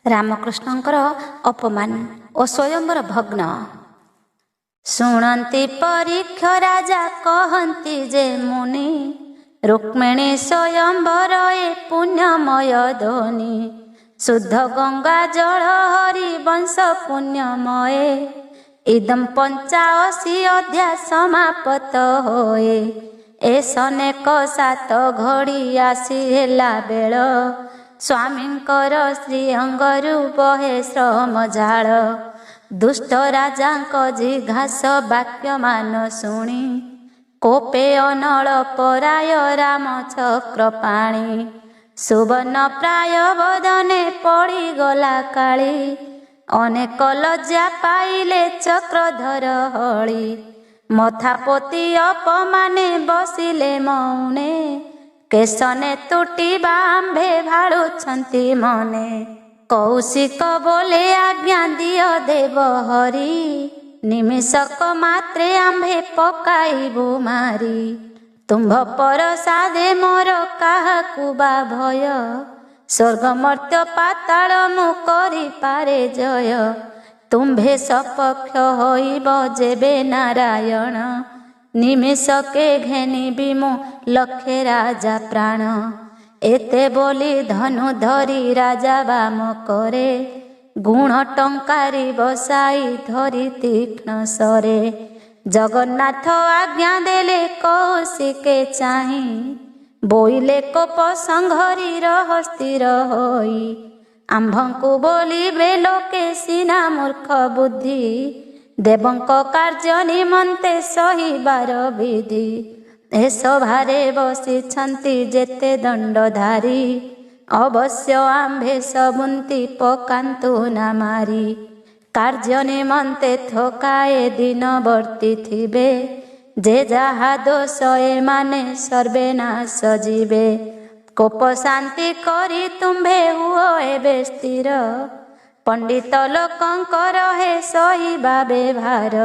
रामकृष्णंकर अपमान और स्वयंवर भग्न। शुणती परीक्ष राजा कहती जे मुनि, रुक्मिणी स्वयंवर ए पुण्यमय ध्वनि। शुद्ध गंगा जल हरि वंश पुण्यमय, इदम 85 अध्याय समाप्त होए। एसनेक 7 घड़ी आसी हेला बेल, स्वामींकर श्री अंगरु बहे श्रम झाल। दुष्ट राजांक जिघास वाक्य मान शुणी, कोपे अनल पराय राम चक्र पाणी। सुवर्ण प्राय बदने पड़ी गला काली, अनेक लज्जा पाइले चक्रधर हळी। मथापति अपमाने बसिले मौने, केशने तुटिबा आंभे भाड़ुछंती मने। कौशिक बोले आज्ञा दिय देव हरि, निमिषक मात्रे आंभे पकाइबु मारी। तुम्भ परसादे मोर काहाकु बा भय, स्वर्ग मर्त्य पाताल मु करि पारे जय। तुम्भे सपक्ष होइब जेबे नारायण, निमिषके घेनिबि मु लक्षे राजा प्राण। एते बोली धनु धरी राजा बाम करे, गुण टंकारी बसाई धरी तीक्ष्ण सरे। जगन्नाथ आज्ञा देले कौशिके चाहि, बोइले कोप संघरी रह स्थिर होई। आंभंकु बोली बेलोके सिना मूर्ख बुद्धि, देवंक कार्य निमन्ते सहिबार विधि। ए सभारे बसिछन्ति जेते दंडधारी, अवश्य आंभे सबुंती पकान्तु ना मारी। कार्य निमन्ते थकाए दिनवर्ती थिबे, जे जाहा दोष एमाने सर्वे नाश जीवे। कोप शांति करी तुम्भे हुओ एबे स्थिर, पंडित लोकंकर हे सहिबा बेभार।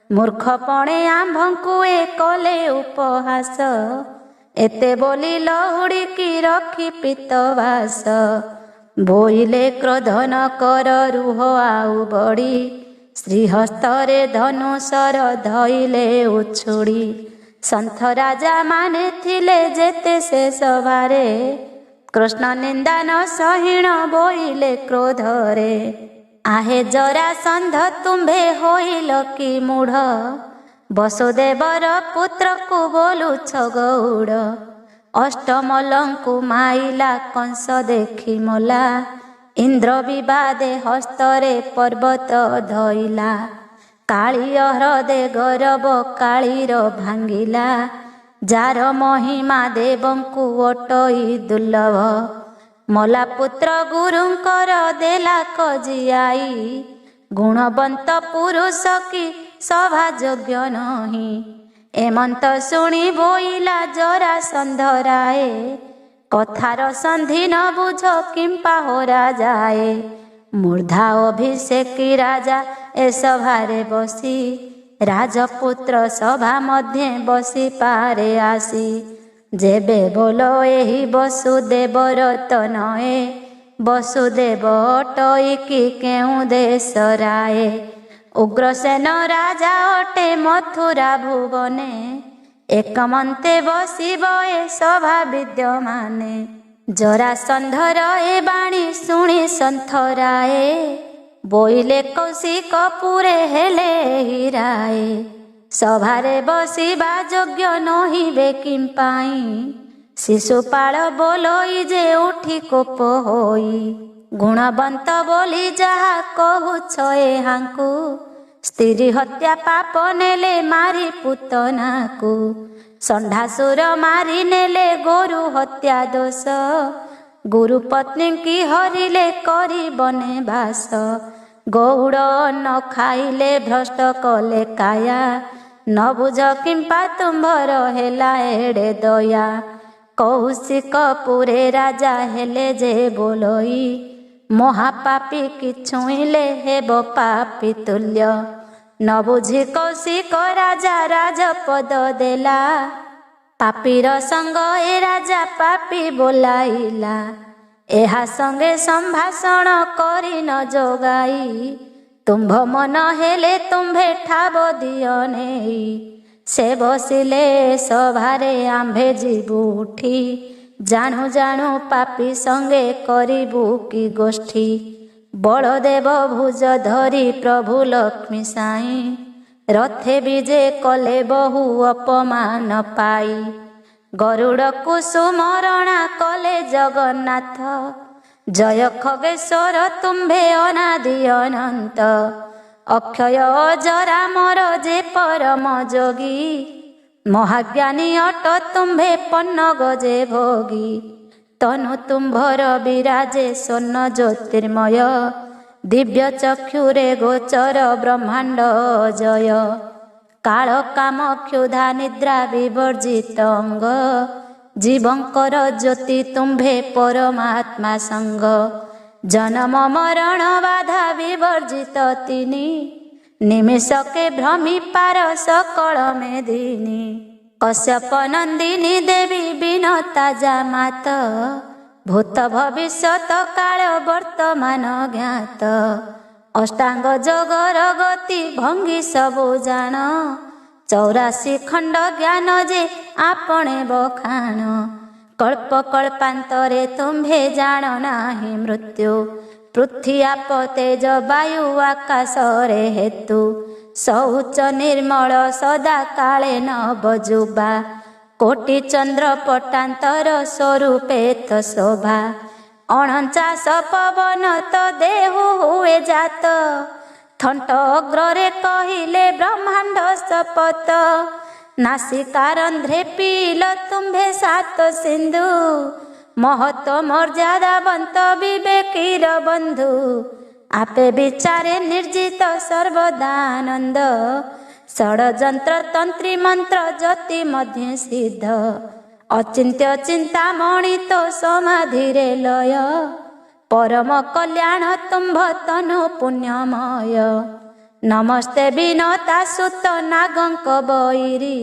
मूर्खपणे आंभंकु ए कले उपहास, एते बोली लहुड़िकी रखी पीतवास। बोइले क्रोधन कर रुह आउ बड़ी, श्रीहस्तरे धनुषर धइले उछुड़ी। संथ राजा माने थिले जेते से सभारे, कृष्ण निंदा न सहिण बोइले क्रोधरे। आहे जरासंध तुम्भे होइल कि मूढ़, वसुदेवर पुत्र को बोलुछ गौड़। अष्टमलंकु माइला कंस देखी मला, इंद्र विवादे हस्तरे पर्वत धइला। काली हृदे गौरव कालीर भांगिला, जार महिमा देवंकु ओटई दुर्लभ। मला पुत्र गुरुंकर देला कजियाई, गुणवंत पुरुष की सभा योग्य नही। एमंत शुणी बोइला जरासंध राये, कथार संधि न बुझ किंपा होरा जाए। मूर्धा अभिषेकी राजा ए सभारे बसी, राजपुत्र सभा मध्य बसी पारे आसी। जेबे बोलो एही वसुदेवर तनये, वसुदेव अटई कि केउ देश राये। उग्रसेन राजा अटे मथुरा भुवने, एकमंते बसिब ए सभा विद्यमाने। जरासंधर ए बाणी शुणी संथराए, बोइले कौशिक पुरे हेले हिराए। सभारे बसिबा योग्य नहिबे किंपाई, शिशुपाल बोलोई जे उठी कोप होई। गुणवंत बोली जाहा कहुछ एहांकु, स्त्री हत्या पाप नेले मारी पुतनाकु। षंढासुर मारी नेले गोरु हत्या दोष, गुरु पत्नी की हरिले करी बने भास। गौड़ न खाइले भ्रष्ट कले काया, न बुझ किंपा तुम्भर हेला एड़े दया। कौशिक पुरे राजा हेले जे बोलोई, महापापी कि छुईले हेब पापी तुल्य। न बुझी कौशिक राजा राजपद देला, पापीर संग ए राजा पापी बोलाइला। ଏହା ସଙ୍ଗେ ସମ୍ଭାଷଣ କରି ନ ଯୋଗାଇ ତୁମ୍ଭ ମନ ହେଲେ ତୁମ୍ଭେ ଠାବ ଦିଅ ନେଇ। ସେ ବସିଲେ ସଭାରେ ଆମ୍ଭେ ଯିବୁ ଉଠି ଜାଣୁ ଜାଣୁ ପାପି ସଙ୍ଗେ କରିବୁ କି ଗୋଷ୍ଠୀ। ବଳଦେବ ଭୁଜ ଧରି ପ୍ରଭୁ ଲକ୍ଷ୍ମୀ ସାଇଁ ରଥେ ବିଜେ କଲେ ବହୁ ଅପମାନ ପାଇ। ଗରୁଡ଼କୁ ସୁମରଣା କଲେ ଜଗନ୍ନାଥ ଜୟ ଖଗେଶ୍ୱର ତୁମ୍ଭେ ଅନାଦି ଅନନ୍ତ। ଅକ୍ଷୟ ଅଜରାମର ଯେ ପରମ ଯୋଗୀ ମହାଜ୍ଞାନୀ ଅଟ ତୁମ୍ଭେ ପନ୍ନଗ ଯେ ଭୋଗୀ। ତନୁ ତୁମ୍ଭର ବିରାଜେ ସ୍ୱର୍ଣ୍ଣ ଜ୍ୟୋତିର୍ମୟ ଦିବ୍ୟ ଚକ୍ଷୁରେ ଗୋଚର ବ୍ରହ୍ମାଣ୍ଡ ଜୟ। କାଳ କାମ କ୍ଷୁଧା ନିଦ୍ରା ବିବର୍ଜିତ ଅଙ୍ଗ ଜୀବଙ୍କର ଜ୍ୟୋତି ତୁମ୍ଭେ ପରମାତ୍ମା ସଙ୍ଗ। ଜନମ ମରଣ ବାଧା ବିବର୍ଜିତ ତିନି ନିମିଷକେ ଭ୍ରମି ପାର ସକଳ ମେଦିନୀ। କଶ୍ୟପ ନନ୍ଦିନୀ ଦେବୀ ବିନତା ଜାମାତ ଭୂତ ଭବିଷ୍ୟତ କାଳ ବର୍ତ୍ତମାନ ଜ୍ଞାତ। ଅଷ୍ଟାଙ୍ଗ ଯୋଗର ଗତି ଭଙ୍ଗି ସବୁ ଜାଣ 84 ଖଣ୍ଡ ଜ୍ଞାନ ଯେ ଆପଣେ ବଖାଣ। କଳ୍ପ କଳ୍ପାନ୍ତରେ ତୁମ୍ଭେ ଜାଣ ନାହିଁ ମୃତ୍ୟୁ ପୃଥ୍ୱୀ ଆପ ତେଜ ବାୟୁ ଆକାଶରେ ହେତୁ। ଶୌଚ ନିର୍ମଳ ସଦା କାଳେ ନବଯୁବା କୋଟି ଚନ୍ଦ୍ର ପଟାନ୍ତର ସ୍ୱରୂପେ ତ ଶୋଭା। 49 ପବନ ତ ଦେହୁ ହୁଏ ଜାତ ଥଣ୍ଟ ଅଗ୍ରରେ କହିଲେ ବ୍ରହ୍ମାଣ୍ଡ ଶପଥ। ନାସିକାରନ୍ଧ୍ରେ ପିଇଲ ତୁମ୍ଭେ ସାତ ସିନ୍ଧୁ ମହତ ମର୍ଯ୍ୟାଦାବନ୍ତ ବିବେକୀର ବନ୍ଧୁ। ଆପେ ବିଚାରେ ନିର୍ଜିତ ସର୍ବଦାନନ୍ଦ ଷଡ଼ଯନ୍ତ୍ର ତନ୍ତ୍ରୀ ମନ୍ତ୍ର ଜ୍ୟୋତି ମଧ୍ୟ ସିଦ୍ଧ। ଅଚିନ୍ତ୍ୟ ଚିନ୍ତାମଣି ତ ସମାଧିରେ ଲୟ ପରମ କଲ୍ୟାଣ ତୁମ୍ଭ ତନୁ ପୁଣ୍ୟମୟ। ନମସ୍ତେ ବିନତା ସୁତ ନାଗଙ୍କ ବୈରୀ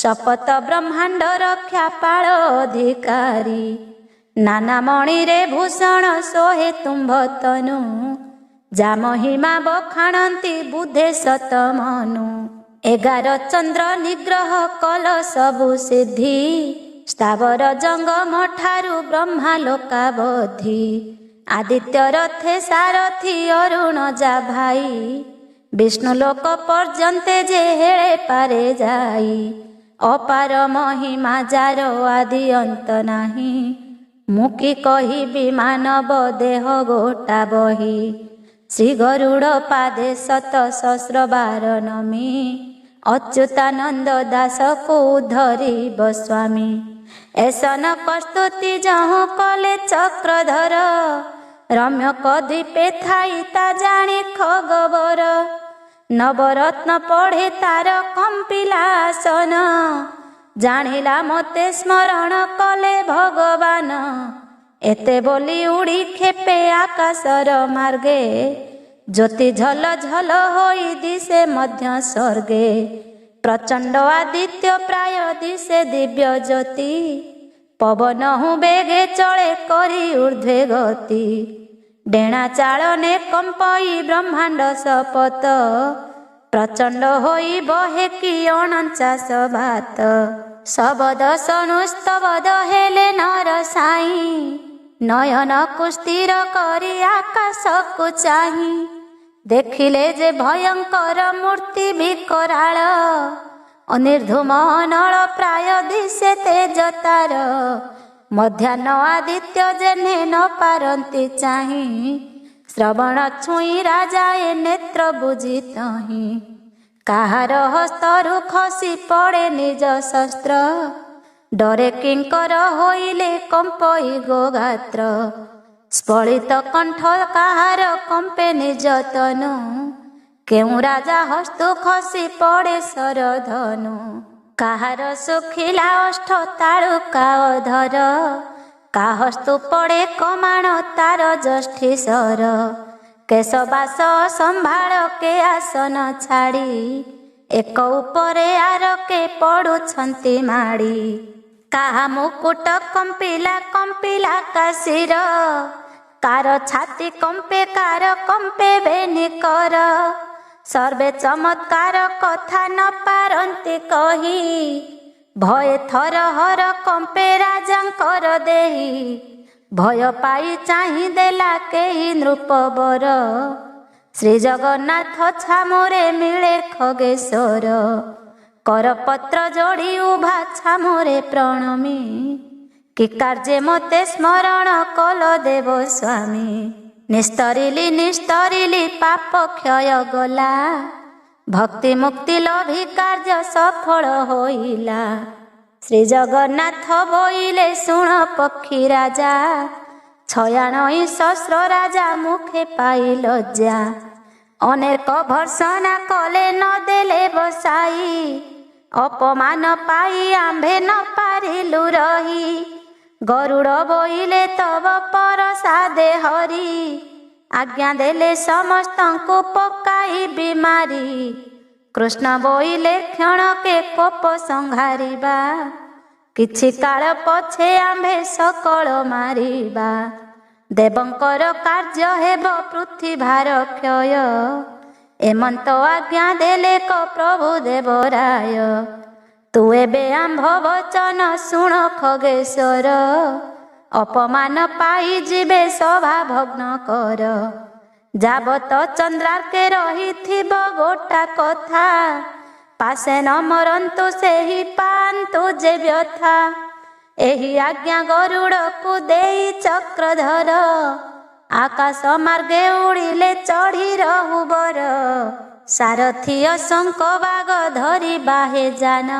ଶପଥ ବ୍ରହ୍ମାଣ୍ଡ ରକ୍ଷା ପାଳ ଅଧିକାରୀ। ନାନା ମଣିରେ ଭୂଷଣ ସୋହେ ତୁମ୍ଭ ତନୁ ଜାମହିମା ବଖାଣନ୍ତି ବୁଧେ ସତ ମନୁ। 11 ଚନ୍ଦ୍ର ନିଗ୍ରହ କଲ ସବୁ ସିଦ୍ଧି ସ୍ଥାବର ଜଙ୍ଗମ ଠାରୁ ବ୍ରହ୍ମା ଲୋକାବଧି। ଆଦିତ୍ୟ ରଥେ ସାରଥି ଅରୁଣ ଯା ଭାଇ ବିଷ୍ଣୁ ଲୋକ ପର୍ଯ୍ୟନ୍ତେ ଯେ ହେଳେ ପାରେ ଯାଇ। ଅପାର ମହିମା ଯାର ଆଦି ଅନ୍ତ ନାହିଁ ମୁଁ କି କହିବି ମାନବ ଦେହ ଗୋଟା ବହି। ଶ୍ରୀ ଗରୁଡ଼ ପାଦେ ଶତ ସହସ୍ରବାର ନମି ଅଚ୍ୟୁତାନନ୍ଦ ଦାସକୁ ଧରିବ ସ୍ୱାମୀ। ଏସନ ପ୍ରସ୍ତୁତି ଯହୁଁ କଲେ ଚକ୍ରଧର ରମ୍ୟ କଦ୍ୱୀପେ ଥାଇ ତା ଜାଣି ଖଗବର। ନବରତ୍ନ ପଢ଼େ ତାର କମ୍ପିଲାସନ ଜାଣିଲା ମୋତେ ସ୍ମରଣ କଲେ ଭଗବାନ। ଏତେ ବୋଲି ଉଡ଼ି ଖେପେ ଆକାଶର ମାର୍ଗେ ଜ୍ୟୋତି ଝଲ ଝଲ ହୋଇ ଦିଶେ ମଧ୍ୟ ସ୍ୱର୍ଗେ। ପ୍ରଚଣ୍ଡ ଆଦିତ୍ୟ ପ୍ରାୟ ଦିଶେ ଦିବ୍ୟ ଜ୍ୟୋତି ପବନ ହୁ ବେଗେ ଚଳେ କରି ଊର୍ଧ୍ୱେ ଗତି। ଡେଣା ଚାଳନେ କମ୍ପଇ ବ୍ରହ୍ମାଣ୍ଡ ଶପଥ ପ୍ରଚଣ୍ଡ ହୋଇ ବହେ କି 49 ଭାତ। ଶବଦ ସନୁସ୍ତବଦ ହେଲେ ନର ସାଇଁ ନୟନକୁ ସ୍ଥିର କରି ଆକାଶକୁ ଚାହିଁ। ଦେଖିଲେ ଯେ ଭୟଙ୍କର ମୂର୍ତ୍ତି ବିକରାଳ ଅନିର୍ଧୂମ ନଳ ପ୍ରାୟ ଦିଶେ ତେଜ ତାର। ମଧ୍ୟାହ୍ନ ଆଦିତ୍ୟ ଯେହ୍ନେ ନ ପାରନ୍ତି ଚାହିଁ ଶ୍ରବଣ ଛୁଇଁ ରାଜାଏ ନେତ୍ର ବୁଜି ତହିଁ। କାହାର ହସ୍ତରୁ ଖସି ପଡ଼େ ନିଜ ଶସ୍ତ୍ର ଡରେ କିଙ୍କର ହୋଇଲେ କମ୍ପଇ ଗୋଗାତ୍ର। ସ୍ଫଳିତ କଣ୍ଠ କାହାର କମ୍ପେ ନିଜ ତନୁ କେଉଁ ରାଜା ହସ୍ତୁ ଖସି ପଡ଼େ ଶରଧନୁ। କାହାର ଶୁଖିଲା ଓଷ୍ଠ ତାଳୁକା ଅଧର କାହସ୍ତୁ ପଡ଼େ କମାଣ ତାର ଜଷ୍ଠିସର। କେଶବାସ ସମ୍ଭାଳ କେ ଆସନ ଛାଡ଼ି ଏକ ଉପରେ ଆରକେ ପଡ଼ୁଛନ୍ତି ମାଡ଼ି। କାହା ମୁକୁଟ କମ୍ପିଲା କମ୍ପିଲା କାଶୀର, କାର ଛାତି କମ୍ପେ କାର କମ୍ପେ ବେନିକର। ସର୍ବେ ଚମତ୍କାର କଥା ନ ପାରନ୍ତି କହି, ଭଏ ଥର ହର କମ୍ପେ ରାଜାଙ୍କର ଦେହି। ଭୟ ପାଇ ଚାହିଁ ଦେଲା କେହି ନୃପବର, ଶ୍ରୀ ଜଗନ୍ନାଥ ଛାମୁରେ ମିଳେ ଖଗେଶ୍ୱର। କରପତ୍ର ଯୋଡ଼ି ଉଭା ଛାମୁରେ ପ୍ରଣମୀ, କି କାର୍ଯ୍ୟ ମୋତେ ସ୍ମରଣ କଲ ଦେବ ସ୍ୱାମୀ। ନିସ୍ତରିଲି ପାପ କ୍ଷୟ ଗଲା, ଭକ୍ତି ମୁକ୍ତି ଲୋଭି କାର୍ଯ୍ୟ ସଫଳ ହୋଇଲା। ଶ୍ରୀ ଜଗନ୍ନାଥ ବୋଇଲେ ଶୁଣ ପକ୍ଷୀ ରାଜା, 96 ସହସ୍ର ରାଜା ମୁଖେ ପାଇ ଲଜ୍ଜା। ଅନେକ ଭର୍ସନା କଲେ ନ ଦେଲେ ବସାଇ, ଅପମାନ ପାଇ ଆମ୍ଭେ ନ ପାରିଲୁ ରହି। ଗରୁଡ଼ ବୋଇଲେ ତବ ପରସାଦେ ହରି, ଆଜ୍ଞା ଦେଲେ ସମସ୍ତଙ୍କୁ ପକାଇବି ମାରି। କୃଷ୍ଣ ବୋଇଲେ କ୍ଷଣକେ କୋପ ସଂହାରିବା, କିଛି କାଳ ପଛେ ଆମ୍ଭେ ସକଳ ମାରିବା। ଦେବଙ୍କର କାର୍ଯ୍ୟ ହେବ ପୃଥିଭାର କ୍ଷୟ, ଏମନ୍ତ ଆଜ୍ଞା ଦେଲେ କ ପ୍ରଭୁ ଦେବରାୟ। ତୁ ଏବେ ଆମ୍ଭ ବଚନ ଶୁଣ ଖଗେଶ୍ୱର, ଅପମାନ ପାଇ ଯିବେ ସଭା ଭଗ୍ନ କର। ଯାବତ ଚନ୍ଦ୍ରାର୍କେ ରହିଥିବ ଗୋଟା କଥା, ପାଶେ ନ ମରନ୍ତୁ ସେହି ପାଆନ୍ତୁ ଯେ ବ୍ୟଥା। ଏହି ଆଜ୍ଞା ଗରୁଡ଼କୁ ଦେଇ ଚକ୍ରଧର, ଆକାଶ ମାର୍ଗେ ଉଡ଼ିଲେ ଚଢ଼ି ରହୁବର। ସାରଥି ଅଶଙ୍କ ବାଗ ଧରି ବାହେ ଯାନ,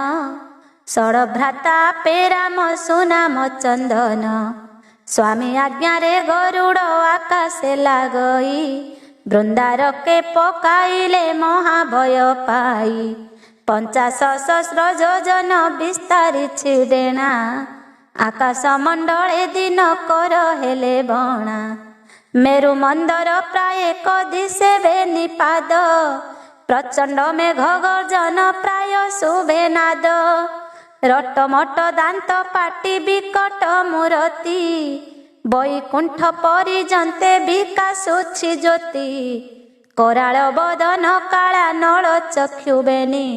ଷଡ଼ଭ୍ରାତା ପେରାମ ସୁନାମ ଚନ୍ଦନ। ସ୍ୱାମୀ ଆଜ୍ଞାରେ ଗରୁଡ଼ ଆକାଶେ ଲାଗଇ, ବୃନ୍ଦାରକେ ପକାଇଲେ ମହାଭୟ ପାଇ। 50 ସହସ୍ର ଯୋଜନ ବିସ୍ତାରିଛି ଡେଣା, ଆକାଶ ମଣ୍ଡଳେ ଦିନ କର ହେଲେ ବଣା। ମେରୁ ମନ୍ଦର ପ୍ରାୟ କଦିଶେ ବେନି ପାଦ, ପ୍ରଚଣ୍ଡ ମେଘ ଗର୍ଜନ ପ୍ରାୟ ଶୁଭେ ନାଦ। ରଟମଟ ଦାନ୍ତ ପାଟି ବିକଟ ମୂରତି, ବୈକୁଣ୍ଠ ପରିଜନ୍ତେ ବିକାଶୁଛି ଜ୍ୟୋତି। କରାଳ ବଦନ କାଳା ନଳ ଚକ୍ଷୁ ବେନି,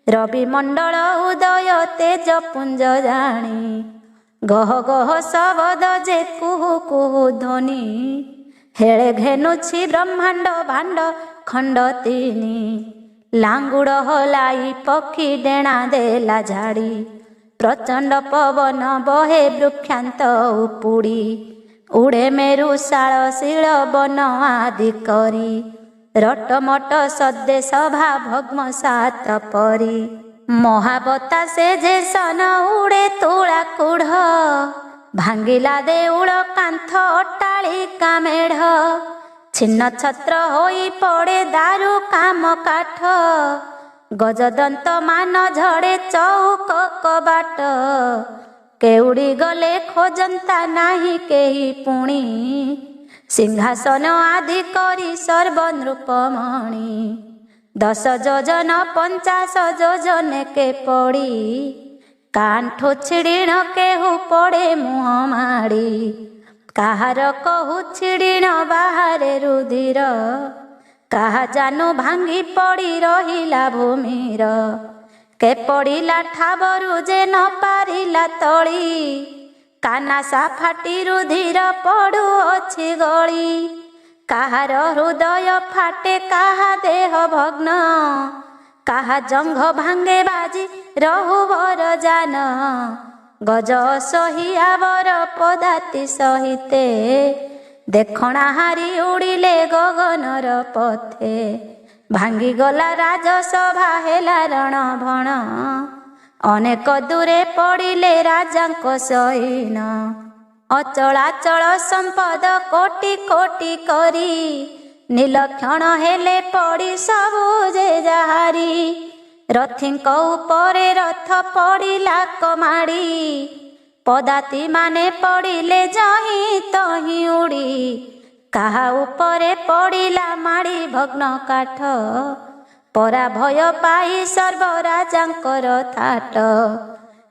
ରବି ମଣ୍ଡଳ ଉଦୟ ତେଜ ପୁଞ୍ଜ ଜାଣି। ଗହ ଗହ ଶବଦ ଯେ କୁହୁ କୁହୁ ଧ୍ୱନି, ହେଳେ ଘେନୁଛି ବ୍ରହ୍ମାଣ୍ଡ ଭାଣ୍ଡ ଖଣ୍ଡ ତିନି। ଲାଙ୍ଗୁଡ଼ ହଲାଇ ପକ୍ଷୀ ଡେଣା ଦେଲା ଝାଡ଼ି, ପ୍ରଚଣ୍ଡ ପବନ ବହେ ବୃକ୍ଷାନ୍ତ ଉପୁଡ଼ି। ଉଡ଼େ ମେରୁ ଶାଳ ଶିଳ ବନ ଆଦି କରି, ରଟମଟ ସଦେ ସଭା ଭଗ୍ନ ସାତ ପରି। ମହାବତାସେ ଯେ ସନ ଉଡ଼େ ତୁଳା କୁଢ଼, ଭାଙ୍ଗିଲା ଦେଉଳ କାନ୍ଥ ଅଟ୍ଟାଳିକା ମେଢ଼। ଛିନ୍ନ ଛତ୍ର ହୋଇ ପଡ଼େ ଦାରୁ କାମ କାଠ, ଗଜଦନ୍ତ ମାନ ଝଡ଼େ ଚଉକ କବାଟ। କେଉଡ଼ି ଗଲେ ଖୋଜନ୍ତା ନାହିଁ କେହି ପୁଣି, ସିଂହାସନ ଆଦି କରି ସର୍ବନୃପମଣି। 10 ଯୋଜନ 50 ଯୋଜନେକେ ପଡ଼ି, କାଣ୍ଠୁ ଛିଡ଼ିଣ କେହୁ ପଡ଼େ ମୁହଁ ମାଡ଼ି। କାହାର କହୁ ଛିଡ଼ିଣ ବାହାରେ ରୁଧିର, କାହା ଜାନୁ ଭାଙ୍ଗି ପଡ଼ି ରହିଲା ଭୂମିର। କେ ପଡ଼ିଲା ଠାବରୁ ଯେ ନ ପାରିଲା ତଳି, କାନାସା ଫାଟି ରୁଧିର ପଡ଼ୁଅଛି ଗଳି। କାହାର ହୃଦୟ ଫାଟେ କାହା ଦେହ ଭଗ୍ନ, କାହା ଜଙ୍ଘ ଭାଙ୍ଗେ ବାଜି ରହୁବର ଜାନ। ଗଜ ସହି ଆବର ପଦାତି ସହିତେ, ଦେଖଣା ହାରି ଉଡ଼ିଲେ ଗଗନର ପଥେ। ଭାଙ୍ଗିଗଲା ରାଜସଭା ହେଲା ରଣ ଭଣ, ଅନେକ ଦୂରେ ପଡ଼ିଲେ ରାଜାଙ୍କ ସୈନ। ଅଚଳାଚଳ ସମ୍ପଦ କୋଟି କୋଟି କରି, ନିଲକ୍ଷଣ ହେଲେ ପଡ଼ି ସବୁ ଯେ ଯାହାରି। ରଥିଙ୍କ ଉପରେ ରଥ ପଡ଼ିଲା କମାଡ଼ି, ପଦାତି ମାନେ ପଡ଼ିଲେ ଯହିଁ ତହିଁ ଉଡ଼ି। କାହା ଉପରେ ପଡ଼ିଲା ମାଡ଼ି ଭଗ୍ନ କାଠ, ପରାଭୟ ପାଇ ସର୍ବରାଜାଙ୍କର ଥାଟ।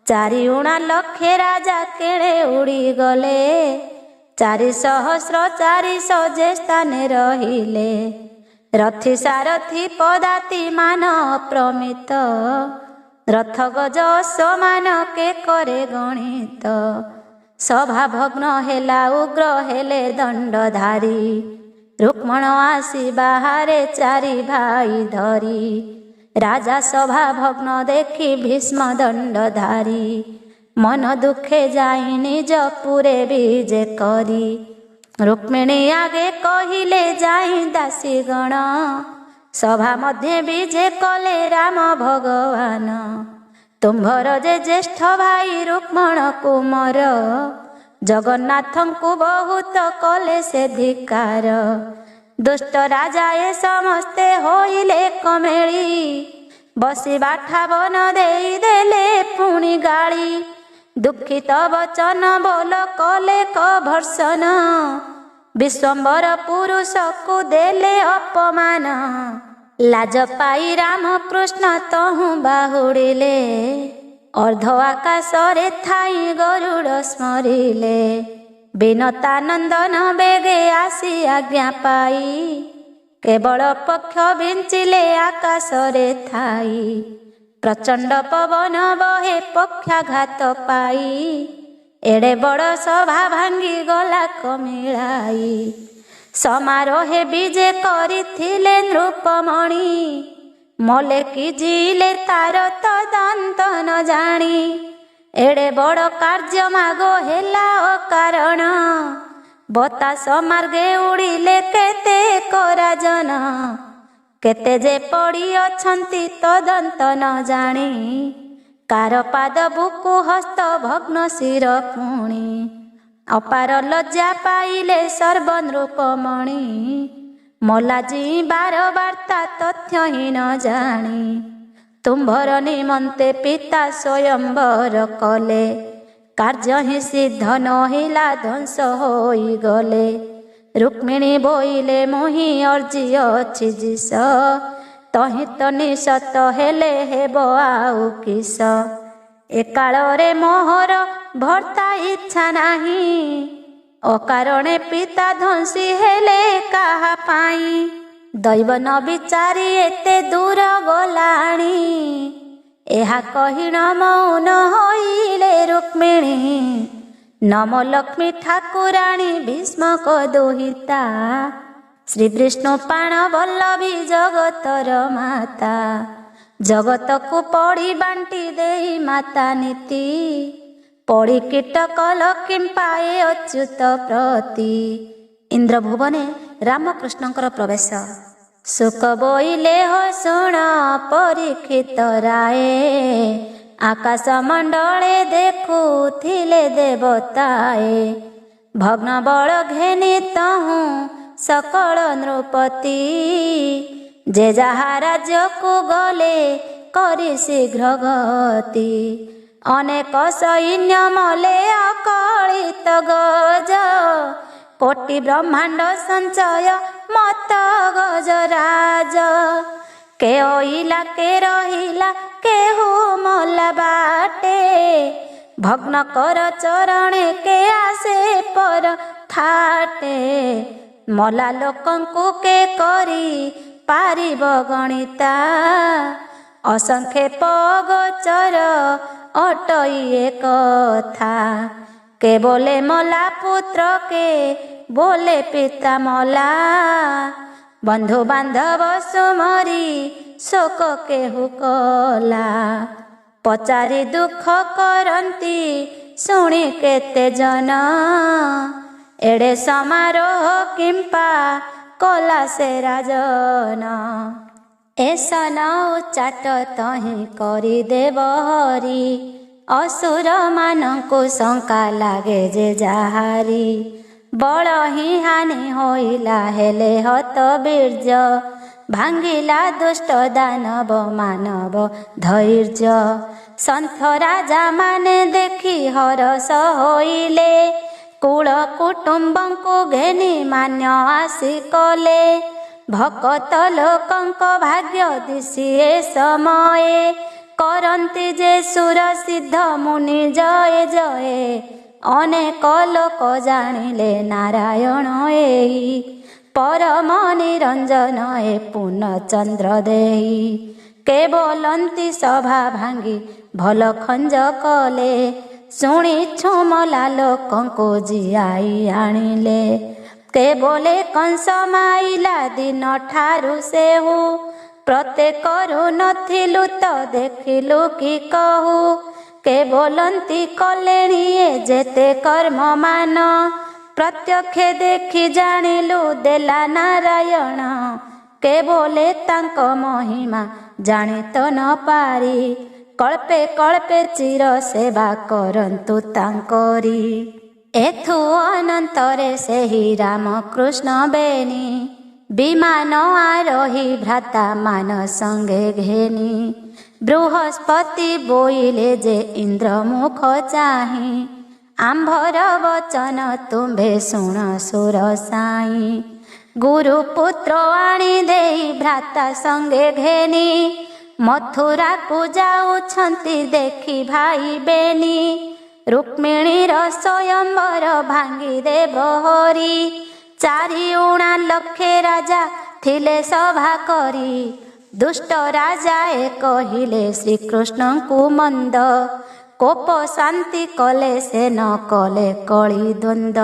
ଚାରିଉଣା ଲକ୍ଷେ ରାଜା କେଣେ ଉଡ଼ିଗଲେ, 400 ଯେ ସ୍ଥାନେ ରହିଲେ। ରଥି ସାରଥି ପଦାତି ମାନ ଅପ୍ରମିତ, ରଥ ଗଜ ସମାନ କେ କରେ ଗଣିତ। ସଭା ଭଗ୍ନ ହେଲା ଉଗ୍ର ହେଲେ ଦଣ୍ଡଧାରୀ, ରୁକ୍ମଣ ଆସି ବାହାରେ 4 ଭାଇ ଧରି। ରାଜା ସଭା ଭଗ୍ନ ଦେଖି ଭୀଷ୍ମ ଦଣ୍ଡଧାରୀ, ମନ ଦୁଃଖେ ଯାଇ ନିଜ ପୁରେ ବିଜେ କରି। ରୁକ୍ମିଣୀ ଆଗେ କହିଲେ ଯାଇ ଦାସୀଗଣ, ସଭା ମଧ୍ୟେ ବିଜେ କଲେ ରାମ ଭଗବାନ। ତୁମ୍ଭର ଯେ ଜ୍ୟେଷ୍ଠ ଭାଇ ରୁକ୍ମଣ କୁମର, ଜଗନ୍ନାଥଙ୍କୁ ବହୁତ କଲେ ସେ ଧିକାର। ଦୁଷ୍ଟ ରାଜା ଏ ସମସ୍ତେ ହୋଇଲେ କମେଳି, ବସିବା ଠାବନ ଦେଇଦେଲେ ପୁଣି ଗାଳି। ଦୁଃଖିତ ବଚନ ବୋଲ କଲେ କଭର୍ଷଣ, ବିଶ୍ୱମ୍ବର ପୁରୁଷକୁ ଦେଲେ ଅପମାନ। ଲାଜ ପାଇ ରାମକୃଷ୍ଣ ତହୁଁ ବାହୁଡ଼ିଲେ, ଅର୍ଦ୍ଧ ଆକାଶରେ ଥାଇ ଗରୁଡ଼ ସ୍ମରିଲେ। ବିନତାନନ୍ଦନ ବେଗେ ଆସି ଆଜ୍ଞା ପାଇ, କେବଳ ପକ୍ଷ ବିଞ୍ଚିଲେ ଆକାଶରେ ଥାଇ। ପ୍ରଚଣ୍ଡ ପବନ ବହେ ପକ୍ଷାଘାତ ପାଇ, ଏଡ଼େ ବଡ଼ ସଭା ଭାଙ୍ଗି ଗଲା କମିଳାଇ। ସମାରୋହେ ବିଜେ କରିଥିଲେ ନୃପମଣି, ମଲେ କି ଜିଲେ ତାର ତଦନ୍ତ ନ ଜାଣି। ଏଡ଼େ ବଡ଼ କାର୍ଯ୍ୟ ମାଗ ହେଲା ଅକାରଣ, ବତାସ ମାର୍ଗେ ଉଡ଼ିଲେ କେତେ କରାଜନ। କେତେ ଯେ ପଡ଼ି ଅଛନ୍ତି ତଦନ୍ତ ନ ଜାଣି, କାର ପାଦ ବୁକୁ ହସ୍ତ ଭଗ୍ନ ଶିର ପୁଣି। ଅପାର ଲଜ୍ଜା ପାଇଲେ ସର୍ବନୃପମଣି, ମଲା ଯିବାର ବାର୍ତ୍ତା ତଥ୍ୟହୀନ ଜାଣି। ତୁମ୍ଭର ନିମନ୍ତେ ପିତା ସ୍ୱୟଂବର କଲେ, କାର୍ଯ୍ୟ ହିଁ ସିଦ୍ଧ ନହିଲା ଧ୍ୱଂସ ହୋଇଗଲେ। ରୁକ୍ମିଣୀ ବୋଇଲେ ମୁହିଁ ଅର୍ଜି ଅଛି ଯିଶ, ତହିଁ ତ ନିଶତ ହେଲେ ହେବ ଆଉ କିସ। ଏ କାଳରେ ମୋହର ଭର୍ତ୍ତା ଇଚ୍ଛା ନାହିଁ, ଅକାରଣେ ପିତା ଧ୍ୱଂସୀ ହେଲେ କାହା ପାଇଁ। ଦୈବ ନ ବିଚାରି ଏତେ ଦୂର ଗଲାଣି, ଏହା କହି ନ ମୌନ ହୋଇଲେ ରୁକ୍ମିଣୀ। ନମ ଲକ୍ଷ୍ମୀ ଠାକୁରାଣୀ ଭୀଷ୍ମକ ଦୁହିତା, ଶ୍ରୀ ବିଷ୍ଣୁ ପ୍ରାଣ ବଲ୍ଲଭୀ ଜଗତର ମାତା। ଜଗତକୁ ପଡ଼ି ବାଣ୍ଟି ଦେଇ ମାତା ନୀତି, ପଡ଼ି କୀଟକ ଲକ୍ଷ୍ମୀ ପାଏ ଅଚ୍ୟୁତ ପ୍ରତି। ଇନ୍ଦ୍ରଭୁବନେ ରାମକୃଷ୍ଣଙ୍କର ପ୍ରବେଶ। ଶୋକ ବୋଇଲେ ହୋ ଶୁଣ ପରୀକ୍ଷିତ ରାଏ, ଆକାଶ ମଣ୍ଡଳେ ଦେଖୁଥିଲେ ଦେବତାଏ। ଭଗ୍ନ ବଳ ଘେନି ତହୁଁ ସକଳ ନୃପତି, ଯେ ଯାହା ରାଜ୍ୟକୁ ଗଲେ କରି ଶୀଘ୍ର ଗତି। ଅନେକ ସୈନ୍ୟ ମଲେ ଅକଳିତ ଗଜ, କୋଟି ବ୍ରହ୍ମାଣ୍ଡ ସଞ୍ଚୟ ମତ ଗଜରାଜ। କେ ଅଇଲା କେ ରହିଲା କେହୁ ମଲା ବାଟେ, ଭଗ୍ନ କର ଚରଣେ କେ ଆସେ ପର ଥାଟେ। ମଲା ଲୋକଙ୍କୁ କେ କରି ପାରିବ ଗଣିତା, ଅସଂକ୍ଷେପ ଗୋଚର ଅଟଇ ଏ କଥା। କେ ବୋଲେ ମଲା ପୁତ୍ର କେ ବୋଲେ ପିତା ମଲା, ବନ୍ଧୁ ବାନ୍ଧବ ସୁମରି ଶୋକ କେହୁ କଲା। ପଚାରି ଦୁଃଖ କରନ୍ତି ଶୁଣି କେତେ ଜନ, ଏଡ଼େ ସମାରୋହ କିମ୍ପା କଲା ସେ ରାଜନ। ଏସନ ଉଚାଟ ତହିଁ କରିଦେବ ହରି, ଅସୁର ମାନଙ୍କୁ ଶଙ୍କା ଲାଗେ ଯେ ଯାହାରି। ବଳ ହିଁ ହାନି ହୋଇଲା ହେଲେ ହତ ବୀର୍ଯ୍ୟ, ଭାଙ୍ଗିଲା ଦୁଷ୍ଟ ଦାନବ ମାନବ ଧୈର୍ଯ୍ୟ। ସନ୍ଥ ରାଜା ମାନେ ଦେଖି ହରସ ହୋଇଲେ, କୁଳ କୁଟୁମ୍ବଙ୍କୁ ଘେନି ମାନ୍ୟ ଆସି କଲେ। ଭକତ ଲୋକଙ୍କ ଭାଗ୍ୟ ଦିଶି ଏ ସମୟେ, କରନ୍ତି ଯେ ସୁର ସିଦ୍ଧ ମୁନି ଜୟ ଜୟ। ଅନେକ ଲୋକ ଜାଣିଲେ ନାରାୟଣ ଏଇ, ପରମ ନିରଞ୍ଜନ ଏ ପୂର୍ଣ୍ଣଚନ୍ଦ୍ର ଦେଇ। କେବଲନ୍ତି ସଭା ଭାଙ୍ଗି ଭଲ ଖଞ୍ଜ କଲେ, ଶୁଣିଛୁ ମଲା ଲୋକଙ୍କୁ ଜିଆଇ ଆଣିଲେ। କେବଲେ କଂସ ମାଇଲା ଦିନ ଠାରୁ ସେହୁ, ପ୍ରତ୍ୟେକରୁ ନଥିଲୁ ତ ଦେଖିଲୁ କି କହୁ। କେବଲନ୍ତି କଲେଣି ଏ ଯେତେ କର୍ମମାନ, ପ୍ରତ୍ୟକ୍ଷ ଦେଖି ଜାଣିଲୁ ଦେଲା ନାରାୟଣ। କେବଲେ ତାଙ୍କ ମହିମା ଜାଣି ତ ନ ପାରି, କଳ୍ପେ କଳ୍ପେ ଚିର ସେବା କରନ୍ତୁ ତାଙ୍କରି। ଏଥୁ ଅନନ୍ତରେ ସେହି ରାମକୃଷ୍ଣ ବେନି, ବିମାନ ଆରୋହୀ ଭ୍ରାତା ମାନ ସଙ୍ଗେ ଘେନି। ବୃହସ୍ପତି ବୋଇଲେ ଯେ ଇନ୍ଦ୍ର ମୁଖ ଚାହିଁ, ଆମ୍ଭର ବଚନ ତୁମ୍ଭେ ଶୁଣ ସୁର ସାଇଁ। ଗୁରୁ ପୁତ୍ର ଆଣି ଦେଇ ଭ୍ରାତା ସଙ୍ଗେ ଘେନି, ମଥୁରାକୁ ଯାଉଛନ୍ତି ଦେଖି ଭାଇ ବେନି। ରୁକ୍ମିଣୀର ସ୍ୱୟଂବର ଭାଙ୍ଗି ଦେବ ହରି, ଚାରିଉଣା ଲକ୍ଷେ ରାଜା ଥିଲେ ସଭା କରି। ଦୁଷ୍ଟ ରାଜାଏ କହିଲେ ଶ୍ରୀକୃଷ୍ଣଙ୍କୁ ମନ୍ଦ, କୋପ ଶାନ୍ତି କଲେ ସେ ନ କଲେ କଳି ଦ୍ୱନ୍ଦ।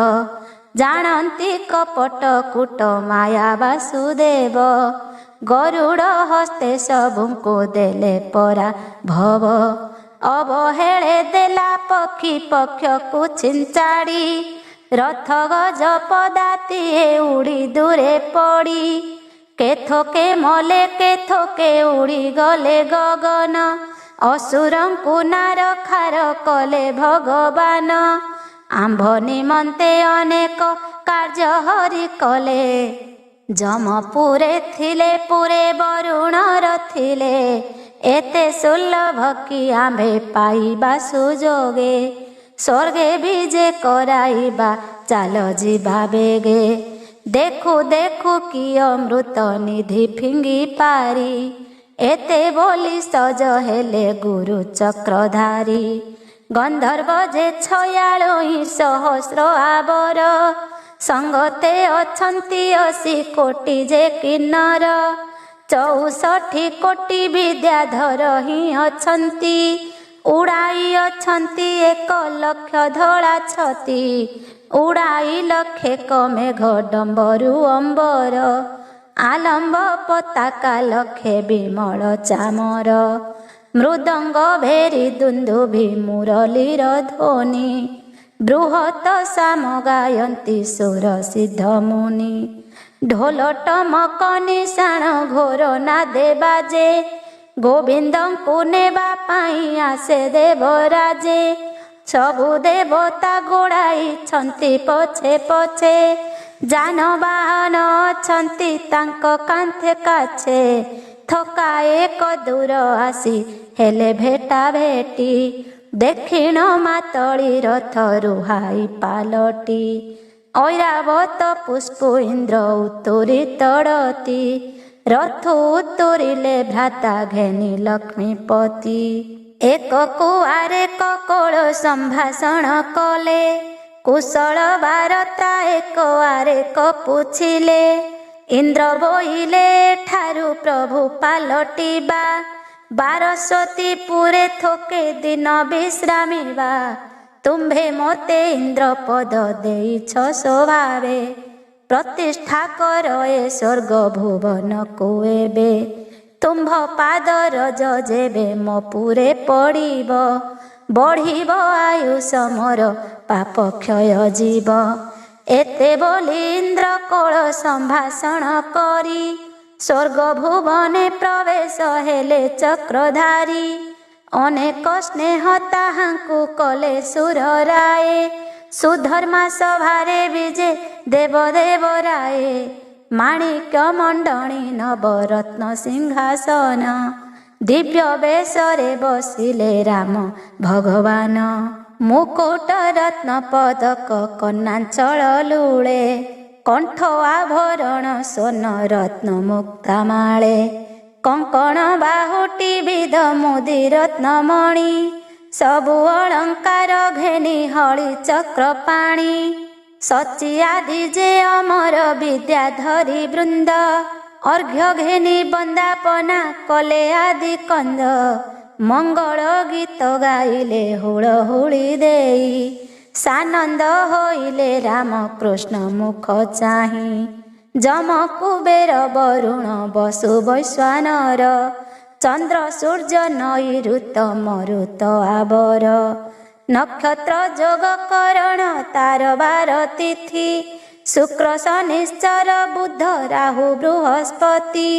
ଜାଣନ୍ତି କପଟ କୂଟ ମାୟା ବାସୁଦେବ, ଗରୁଡ଼ ହସ୍ତେ ସବୁଙ୍କୁ ଦେଲେ ପରା ଭବ। ଅବହେଳେ ଦେଲା ପକ୍ଷୀ ପକ୍ଷକୁ ଛିଞ୍ଚାଡ଼ି, ରଥ ଗଜ ପଦାତିଏ ଉଡ଼ି ଦୂରେ ପଡ଼ି। କେଥୋକେ ମଲେ କେଥୋକେ ଉଡ଼ିଗଲେ ଗଗନ, ଅସୁରଙ୍କୁ ନାରଖାର କଲେ ଭଗବାନ। ଆମ୍ଭ ନିମନ୍ତେ ଅନେକ କାର୍ଯ୍ୟ ହରି କଲେ, ଯମପୁରେ ଥିଲେ ପୁରେ ବରୁଣର ଥିଲେ। ଏତେ ସୁଲଭ କି ଆମ୍ଭେ ପାଇବା ସୁଯୋଗେ, ସ୍ୱର୍ଗେ ବିଜେ କରାଇବା ଚାଲ ଯିବା ବେଗେ। ଦେଖୁ ଦେଖୁ କି ଅମୃତ ନିଧି ଫିଙ୍ଗି ପାରି, ଏତେ ବୋଲି ସଜ ହେଲେ ଗୁରୁ ଚକ୍ରଧାରୀ। ଗନ୍ଧର୍ବ ଯେ 46 ସହସ୍ର ଆବର, ସଙ୍ଗତେ ଅଛନ୍ତି 80 କୋଟି ଯେ କିନ୍ନର। 64 କୋଟି ବିଦ୍ୟାଧର ହିଁ ଅଛନ୍ତି, ଉଡ଼ାଇ ଅଛନ୍ତି 1 ଲକ୍ଷ ଧଳା ଛତି। ଉଡ଼ାଇ ଲକ୍ଷେ କମେଘ ଡମ୍ବରୁ ଅମ୍ବର, ଆଲମ୍ବ ପତାକା ଲକ୍ଷେ ବିମଳ ଚାମର। ମୃଦଙ୍ଗ ଭେରି ଦୁନ୍ଦୁଭି ମୁରଲୀର ଧ୍ୱନି, ବୃହତ ସାମ ଗାୟନ୍ତି ସୁର ସିଦ୍ଧ ମୁନି। ଢୋଲ ଟମକ ନିଶାଣ ଘୋର ନାଦେ ବାଜେ, ଗୋବିନ୍ଦଙ୍କୁ ନେବା ପାଇଁ ଆସେ ଦେବରାଜେ। ସବୁ ଦେବତା ଗୋଡ଼ାଇଛନ୍ତି ପଛେ ପଛେ, ଯାନବାହନ ଅଛନ୍ତି ତାଙ୍କ କାନ୍ଥେ କାଛେ। ଥକା ଏକ ଦୂର ଆସି ହେଲେ ଭେଟା ଭେଟି, ଦକ୍ଷିଣ ମାତଳି ରଥ ରୁହାଇ ପାଲଟି। ଐରାବତ ପୁଷ୍ପୁ ଇନ୍ଦ୍ର ଉତ୍ତୁରି ତଡ଼ତି, ରଥ ଉତ୍ତୁରିଲେ ଭ୍ରାତା ଘେନି ଲକ୍ଷ୍ମୀପତି। ଏକ କୁଆରେ କକୋଳ ସମ୍ଭାଷଣ କଲେ, କୁଶଳ ବାରତା ଏକ ଆରେକ ପୁଛିଲେ। ଇନ୍ଦ୍ର ବୋଇଲେ ଠାରୁ ପ୍ରଭୁ ପାଲଟିବା, 12 ପୁରେ ଥୋକେ ଦିନ ବିଶ୍ରାମିବା। ତୁମ୍ଭେ ମୋତେ ଇନ୍ଦ୍ର ପଦ ଦେଇଛ ସ୍ୱଭାବେ, ପ୍ରତିଷ୍ଠା କର ଏ ସ୍ୱର୍ଗ ଭୁବନକୁ ଏବେ। ତୁମ୍ଭ ପାଦ ରଜ ଯେବେ ମୋ ପୁରେ ପଡ଼ିବ, ବଢ଼ିବ ଆୟୁଷ ମୋର ପାପ କ୍ଷୟ ଯିବ। ଏତେ ବୋଲି ଇନ୍ଦ୍ର କୋଳ ସମ୍ଭାଷଣ କରି, ସ୍ୱର୍ଗ ଭୁବନେ ପ୍ରବେଶ ହେଲେ ଚକ୍ରଧାରୀ। ଅନେକ ସ୍ନେହ ତାହାଙ୍କୁ କଲେ ସୁର ରାଏ, ସୁଧର୍ମା ସଭାରେ ବିଜେ ଦେବଦେବ ରାଏ। ମାଣିକ୍ୟ ମଣ୍ଡଣି ନବରତ୍ନ ସିଂହାସନ, ଦିବ୍ୟ ବେଶରେ ବସିଲେ ରାମ ଭଗବାନ। ମୁକୁଟ ରତ୍ନ ପଦକ କନ୍ନାଞ୍ଚଳ ଲୁଳେ, କଣ୍ଠ ଆଭରଣ ସ୍ୱର୍ଣ୍ଣ ରତ୍ନ ମୁକ୍ତାମାଳେ। କଙ୍କଣ ବାହୁଟି ବିଧ ମୁଦି ରତ୍ନମଣି, ସବୁ ଅଳଙ୍କାର ଘେନି ହଳି ଚକ୍ର ପାଣି। ସଚି ଆଦି ଯେ ଅମର ବିଦ୍ୟାଧରୀ ବୃନ୍ଦ, ଅର୍ଘ୍ୟ ଘେନି ବନ୍ଦାପନା କଲେ ଆଦି କନ୍ଦ। ମଙ୍ଗଳ ଗୀତ ଗାଇଲେ ହୁଳହୁଳି ଦେଇ, ସାନନ୍ଦ ହୋଇଲେ ରାମକୃଷ୍ଣ ମୁଖ ଚାହିଁ। ଯମ କୁବେର ବରୁଣ ବସୁ ବୈଶ୍ୱାନର, ଚନ୍ଦ୍ର ସୂର୍ଯ୍ୟ ନଈ ଋତ ମରୁତ ଆବର। ନକ୍ଷତ୍ର ଯୋଗ କରଣ ତାର ବାର ତିଥି, ଶୁକ୍ର ଶନିଶ୍ଚର ବୁଧ ରାହୁ ବୃହସ୍ପତି।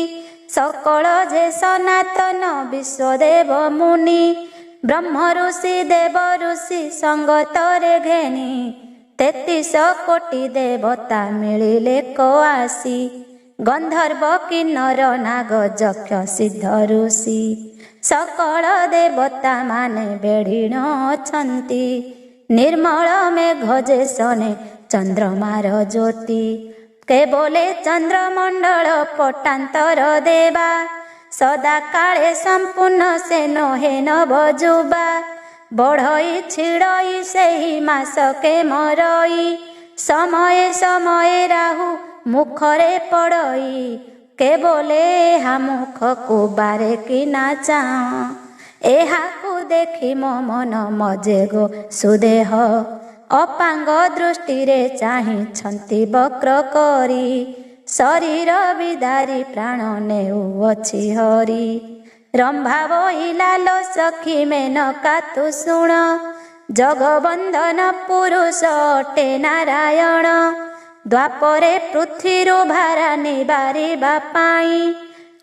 ସକଳ ଯେ ସନାତନ ବିଶ୍ୱଦେବ ମୁନି, ବ୍ରହ୍ମ ଋଷି ଦେବ ଋଷି ସଙ୍ଗତରେ ଘେନି। 33 କୋଟି ଦେବତା ମିଳିଲେ କଆସି, ଗନ୍ଧର୍ବ କିନ୍ନର ନାଗ ଯକ୍ଷ ସିଦ୍ଧ ଋଷି। ସକଳ ଦେବତା ମାନେ ବେଢ଼ିଣ ଅଛନ୍ତି, ନିର୍ମଳ ମେଘ ଯେ ଶନେ ଚନ୍ଦ୍ରମାର ଜ୍ୟୋତି। କେବଲେ ଚନ୍ଦ୍ରମଣ୍ଡଳ ପଟାନ୍ତର ଦେବା, ସଦା କାଳେ ସମ୍ପୂର୍ଣ୍ଣ ସେ ନୋହେ ନବଯୁବା। ବଢ଼ଇ ଛିଡ଼ଇ ସେହି ମାସକେ ମରଇ, ସମୟେ ସମୟେ ରାହୁ ମୁଖରେ ପଡ଼ଇ। କେବଲେ ଏହା ମୁଖକୁ ବାରେ କିନା ଚାହଁ, ଏହାକୁ ଦେଖି ମୋ ମନ ମଜେ ଗୋ ସୁଦେହ। ଅପାଙ୍ଗ ଦୃଷ୍ଟିରେ ଚାହିଁଛନ୍ତି ବକ୍ର କରି, ଶରୀର ବିଦାରି ପ୍ରାଣ ନେଉଅଛି ହରି। ରମ୍ଭା ବୋଇଲା ଲୋ ସଖୀ ମେନକା ତୁ ଶୁଣ, ଜଗବନ୍ଦନ ପୁରୁଷ ଅଟେ ନାରାୟଣ। ଦ୍ୱାପରେ ପୃଥ୍ୱୀରୁ ଭାରା ନିବାରିବା ପାଇଁ,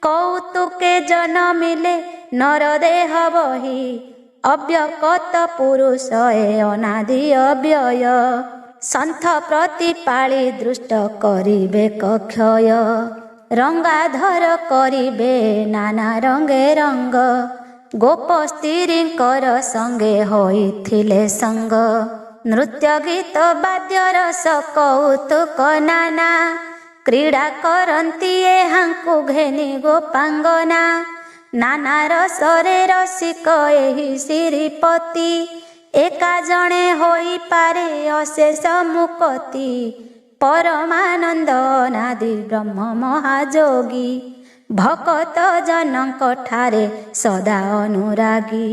କୌତୁକେ ଜନମିଲେ ନର ଦେହ ବହି। ଅବ୍ୟକତ ପୁରୁଷ ଏ ଅନାଦି ଅବ୍ୟୟ, ସନ୍ଥ ପ୍ରତିପାଳି ଦୃଷ୍ଟ କରିବେ କକ୍ଷୟ। ରଙ୍ଗାଧର କରିବେ ନାନା ରଙ୍ଗେ ରଙ୍ଗ, ଗୋପ ସ୍ତ୍ରୀଙ୍କର ସଙ୍ଗେ ହୋଇଥିଲେ ସଙ୍ଗ। ନୃତ୍ୟ ଗୀତ ବାଦ୍ୟ ରସ କୌତୁକ ନାନା, କ୍ରୀଡ଼ା କରନ୍ତି ଏହାଙ୍କୁ ଘେନି ଗୋପାଙ୍ଗନା। ନାନା ରସରେ ରସିକ ଏହି ଶ୍ରୀପତି, ଏକା ଜଣେ ହୋଇପାରେ ଅଶେଷ ମୁକତି। ପରମାନନ୍ଦ ଅନାଦି ବ୍ରହ୍ମ ମହାଯୋଗୀ, ଭକତ ଜନଙ୍କ ଠାରେ ସଦା ଅନୁରାଗୀ।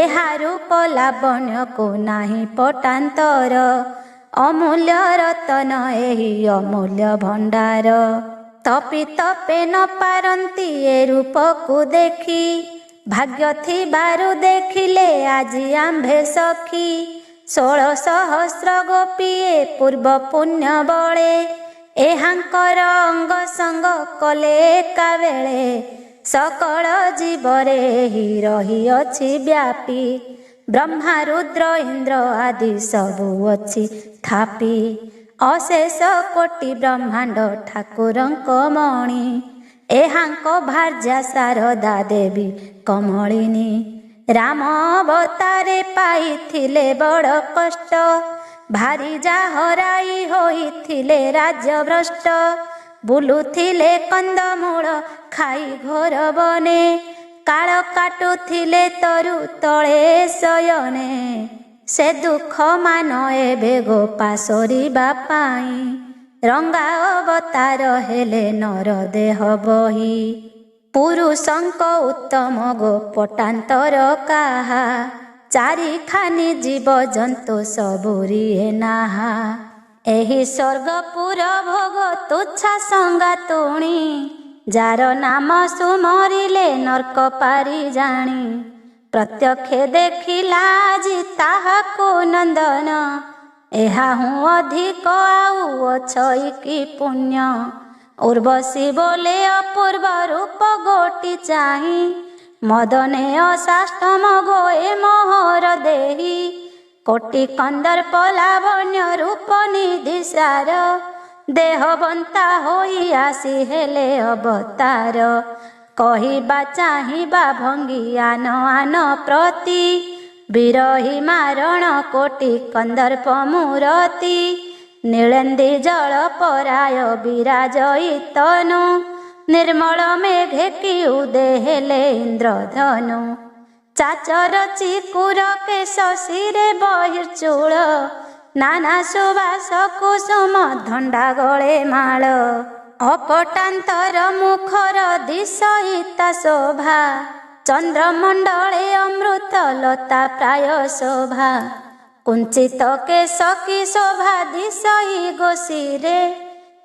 ଏହା ରୂପ ଲାବଣ୍ୟକୁ ନାହିଁ ପଟାନ୍ତର, ଅମୂଲ୍ୟ ରତନ ଏହି ଅମୂଲ୍ୟ ଭଣ୍ଡାର। ତପି ତପେ ନ ପାରନ୍ତି ଏ ରୂପକୁ ଦେଖି, ଭାଗ୍ୟ ଥିବାରୁ ଦେଖିଲେ ଆଜି ଆମ୍ଭେ ସଖୀ। 16 ସହସ୍ର ଗୋପୀଏ ପୂର୍ବ ପୁଣ୍ୟ ବଳେ, ଏହାଙ୍କର ଅଙ୍ଗ ସଙ୍ଗ କଲେ ଏକାବେଳେ। ସକଳ ଜୀବରେ ଏହି ରହିଅଛି ବ୍ୟାପୀ, ବ୍ରହ୍ମା ରୁଦ୍ର ଇନ୍ଦ୍ର ଆଦି ସବୁ ଅଛି ଥାପି। ଅଶେଷ କୋଟି ବ୍ରହ୍ମାଣ୍ଡ ଠାକୁରଙ୍କ ମଣି, ଏହାଙ୍କ ଭାର୍ଯ୍ୟା ଶାରଦା ଦେବୀ କମଳିନୀ। ରାମ ଅବତାରେ ପାଇଥିଲେ ବଡ଼ କଷ୍ଟ, ଭାରି ଯା ହରାଇ ହୋଇଥିଲେ ରାଜ୍ୟଭ୍ରଷ୍ଟ। ବୁଲୁଥିଲେ କନ୍ଦମୂଳ ଖାଇ ଘୋର ବନେ, କାଳ କାଟୁଥିଲେ ତରୁ ତଳେ ଶୟନେ। ସେ ଦୁଃଖ ମାନ ଏବେ ଗୋପା ସରିବା ପାଇଁ, ରଙ୍ଗା ଅବତାର ହେଲେ ନର ଦେହ ବହି। ପୁରୁଷଙ୍କ ଉତ୍ତମ ଗୋ ପଟାନ୍ତର କାହା, ଚାରିଖାନି ଜୀବଜନ୍ତୁ ସବୁରିଏ ନାହା। ଏହି ସ୍ୱର୍ଗପୁର ଭୋଗ ତୁଚ୍ଛା ସଙ୍ଗାତୁଣୀ, ଯାର ନାମ ସୁମରିଲେ ନର୍କ ପାରି ଜାଣି। ପ୍ରତ୍ୟକ୍ଷେ ଦେଖିଲା ଆଜି ତାହାକୁ ନନ୍ଦନ, ଏହା ହୁଁ ଅଧିକ ଆଉ ଅଛଇ କି ପୁଣ୍ୟ। ଉର୍ବଶୀ ବୋଲେ ଅପୂର୍ବ ରୂପ ଗୋଟି ଚାହିଁ, ମଦନେ ଅସାଷ୍ଟମ ଗୋଏ ମୋହର ଦେହି। କୋଟି କନ୍ଦର୍ପ ଲାବଣ୍ୟ ରୂପ ନିଧିସାର, ଦେହବନ୍ତା ହୋଇ ଆସି ହେଲେ ଅବତାର। କହିବା ଚାହିଁବା ଭଙ୍ଗି ଆନ ଆନ ପ୍ରତି, ବିରହୀ ମାରଣ କୋଟି କନ୍ଦର୍ପ ମୂରତି। ନୀଳେନ୍ଦୀ ଜଳ ପରାୟ ବିରାଜଇ ତନୁ, निर्मल मेघे कि उदे हेले इंद्रधनु चाचर चिकुर केश शिरे बहिर्चूल नाना सुबास कुसुम धंडा गले माल अपटान्तर मुखर दिशयिता शोभा चंद्रमंडले अमृत लता प्राय शोभा कुंचित केश की शोभा दिशयी गोशिरे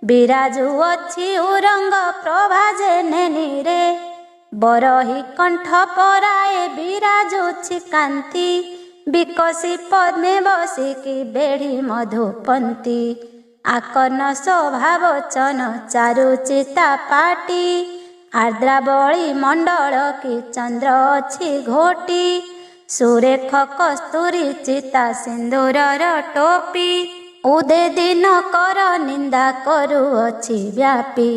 विराजु अच्छी उरंग प्रभा जेनेनी रे बरही कंठ पराए विराजुछि कांति विकसी पद्मे बसिकी बेढ़ी मधुपंती आकर्ण शोभा वचन चारुचिता पाटी आर्द्रावली मंडल की चंद्र अच्छी घोटी सुरेख कस्तूरी चिता सिंदूरर टोपी उदे दिन कर निंदा करुअछि व्यापी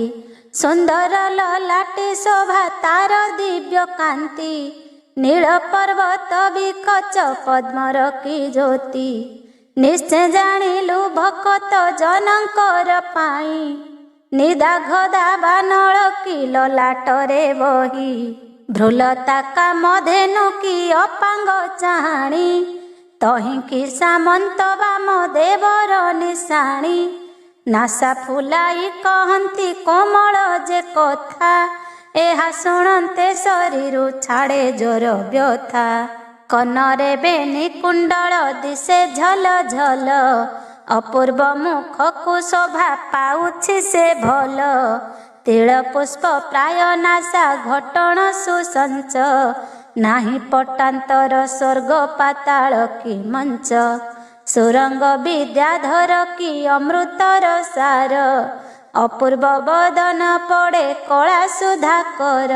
सुंदर ललाटी शोभा तार दिव्य कांति नील पर्वत विकच पद्मर की ज्योति निश्चय जानिलु भक्त जनकर पाई निदाघ दाबानल की ललाटरे बही भ्रुलता का मधेनु की अपांग चाहाणी तहिंकी सामंत बाम देवर निशाणी नासा फुलाई कहती कोमल जे कथा एहा शुणते शरीर छाड़े जोर व्यथा कनरे बेनी कुंडल दिशे झल झल अपूर्व मुख को शोभा पाउछि से भल तिल पुष्प प्राय नासा घटण सुसंच नाही पटान्तर स्वर्ग पाताल की मंच सुरंग विद्याधर की अमृतर सार अपूर्व बदन पड़े कला सुधाकर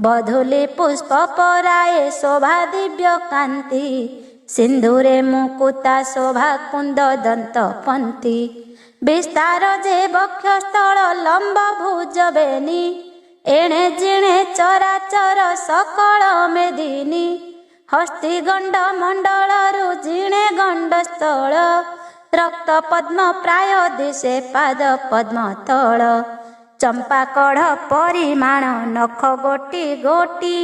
बधुली पुष्प पराए शोभा दिव्य कांति सिंधुरे मुकुता शोभा कुंद दंत पंती विस्तार जे बक्षस्थल लंब भुज बेनी एणे जिणे चराचर सकल मेदिनी हस्ती गंड मंडलरु जिणे गंड स्थल रक्त पद्म प्राय दिशे पाद पद्म तल चंपा कढ़ परिमाण नख गोटी गोटी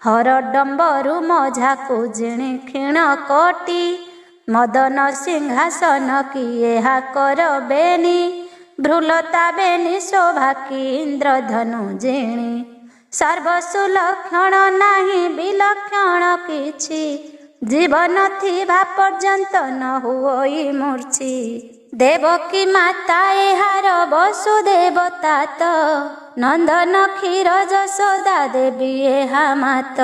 हर डंबरु मझाकु जिणे क्षीण कोटी मदन सिंहासन की एहा कर बेनी भ्रुलता बेनी शोभा की इंद्रधनु जिणी सर्वसुलक्षण नाही विलक्षण किछि जीवन थिबा पर्यंत न हुई मूर्छी देवकी माता एहार वसुदेवता तो नंदन क्षीर जशोदा देवी एहा मात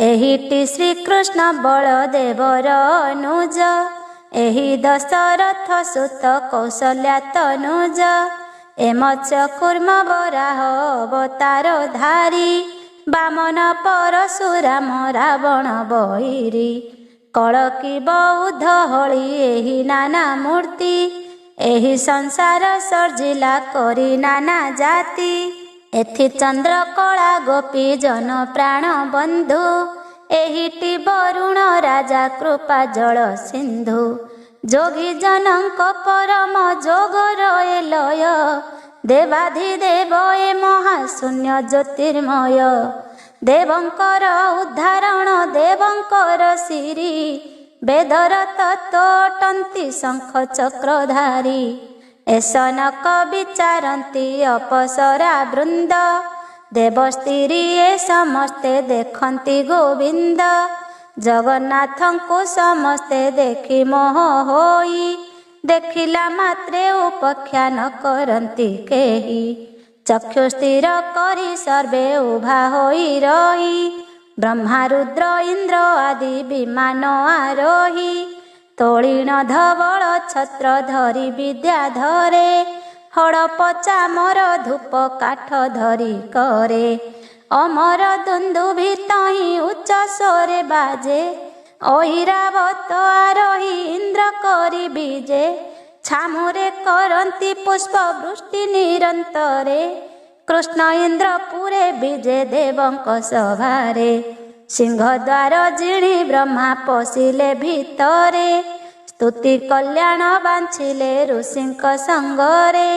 एहिटी श्रीकृष्ण बलदेवर अनुज एहि दशरथ सुत कौशल्या तनुज ए मत्स्य कूर्म वराह अवतार धारी बामन परशुराम रावण बैरी कलकी बौद्ध हଳି एहि नाना मूर्ति एहि संसार सर्जिला करी नाना जाति एथि चंद्र कला गोपी जन प्राण बंधु एहिटी वरुण राजा कृपा जल सिंधु जोगी जनक परम जोगर ए लय देवाधिदेव ए महाशून्य ज्योतिर्मय देवंकर उद्धारण देवंकर सिरी वेदर तत्व अटंती शंख चक्रधारी एसनक विचारती अपसरा वृंद देवस्त्री ए समस्ते देखती गोविंद जगन्नाथंको समस्ते देखी मोह होई देखिला मात्रे उपख्यान करती केही चक्षु स्थिर करी सर्वे उभा होई रही ब्रह्मा रुद्र इंद्र आदि विमान आरोही तोलिण धवल छत्र धरी विद्या धरे हड़प चामर धूप काठ धरी करे अमर दुंदुभि तही उच्च स्वरे बाजे ऐरावत आरोही इंद्र करी बीजे छामुरे करंती पुष्प वृष्टि निरंतरे कृष्ण इंद्र पुरे बीजे देवंक सभारे सिंहद्वार जिणी ब्रह्मा पशिले भितरे स्तुति कल्याण बांछिले ऋषिंक संगरे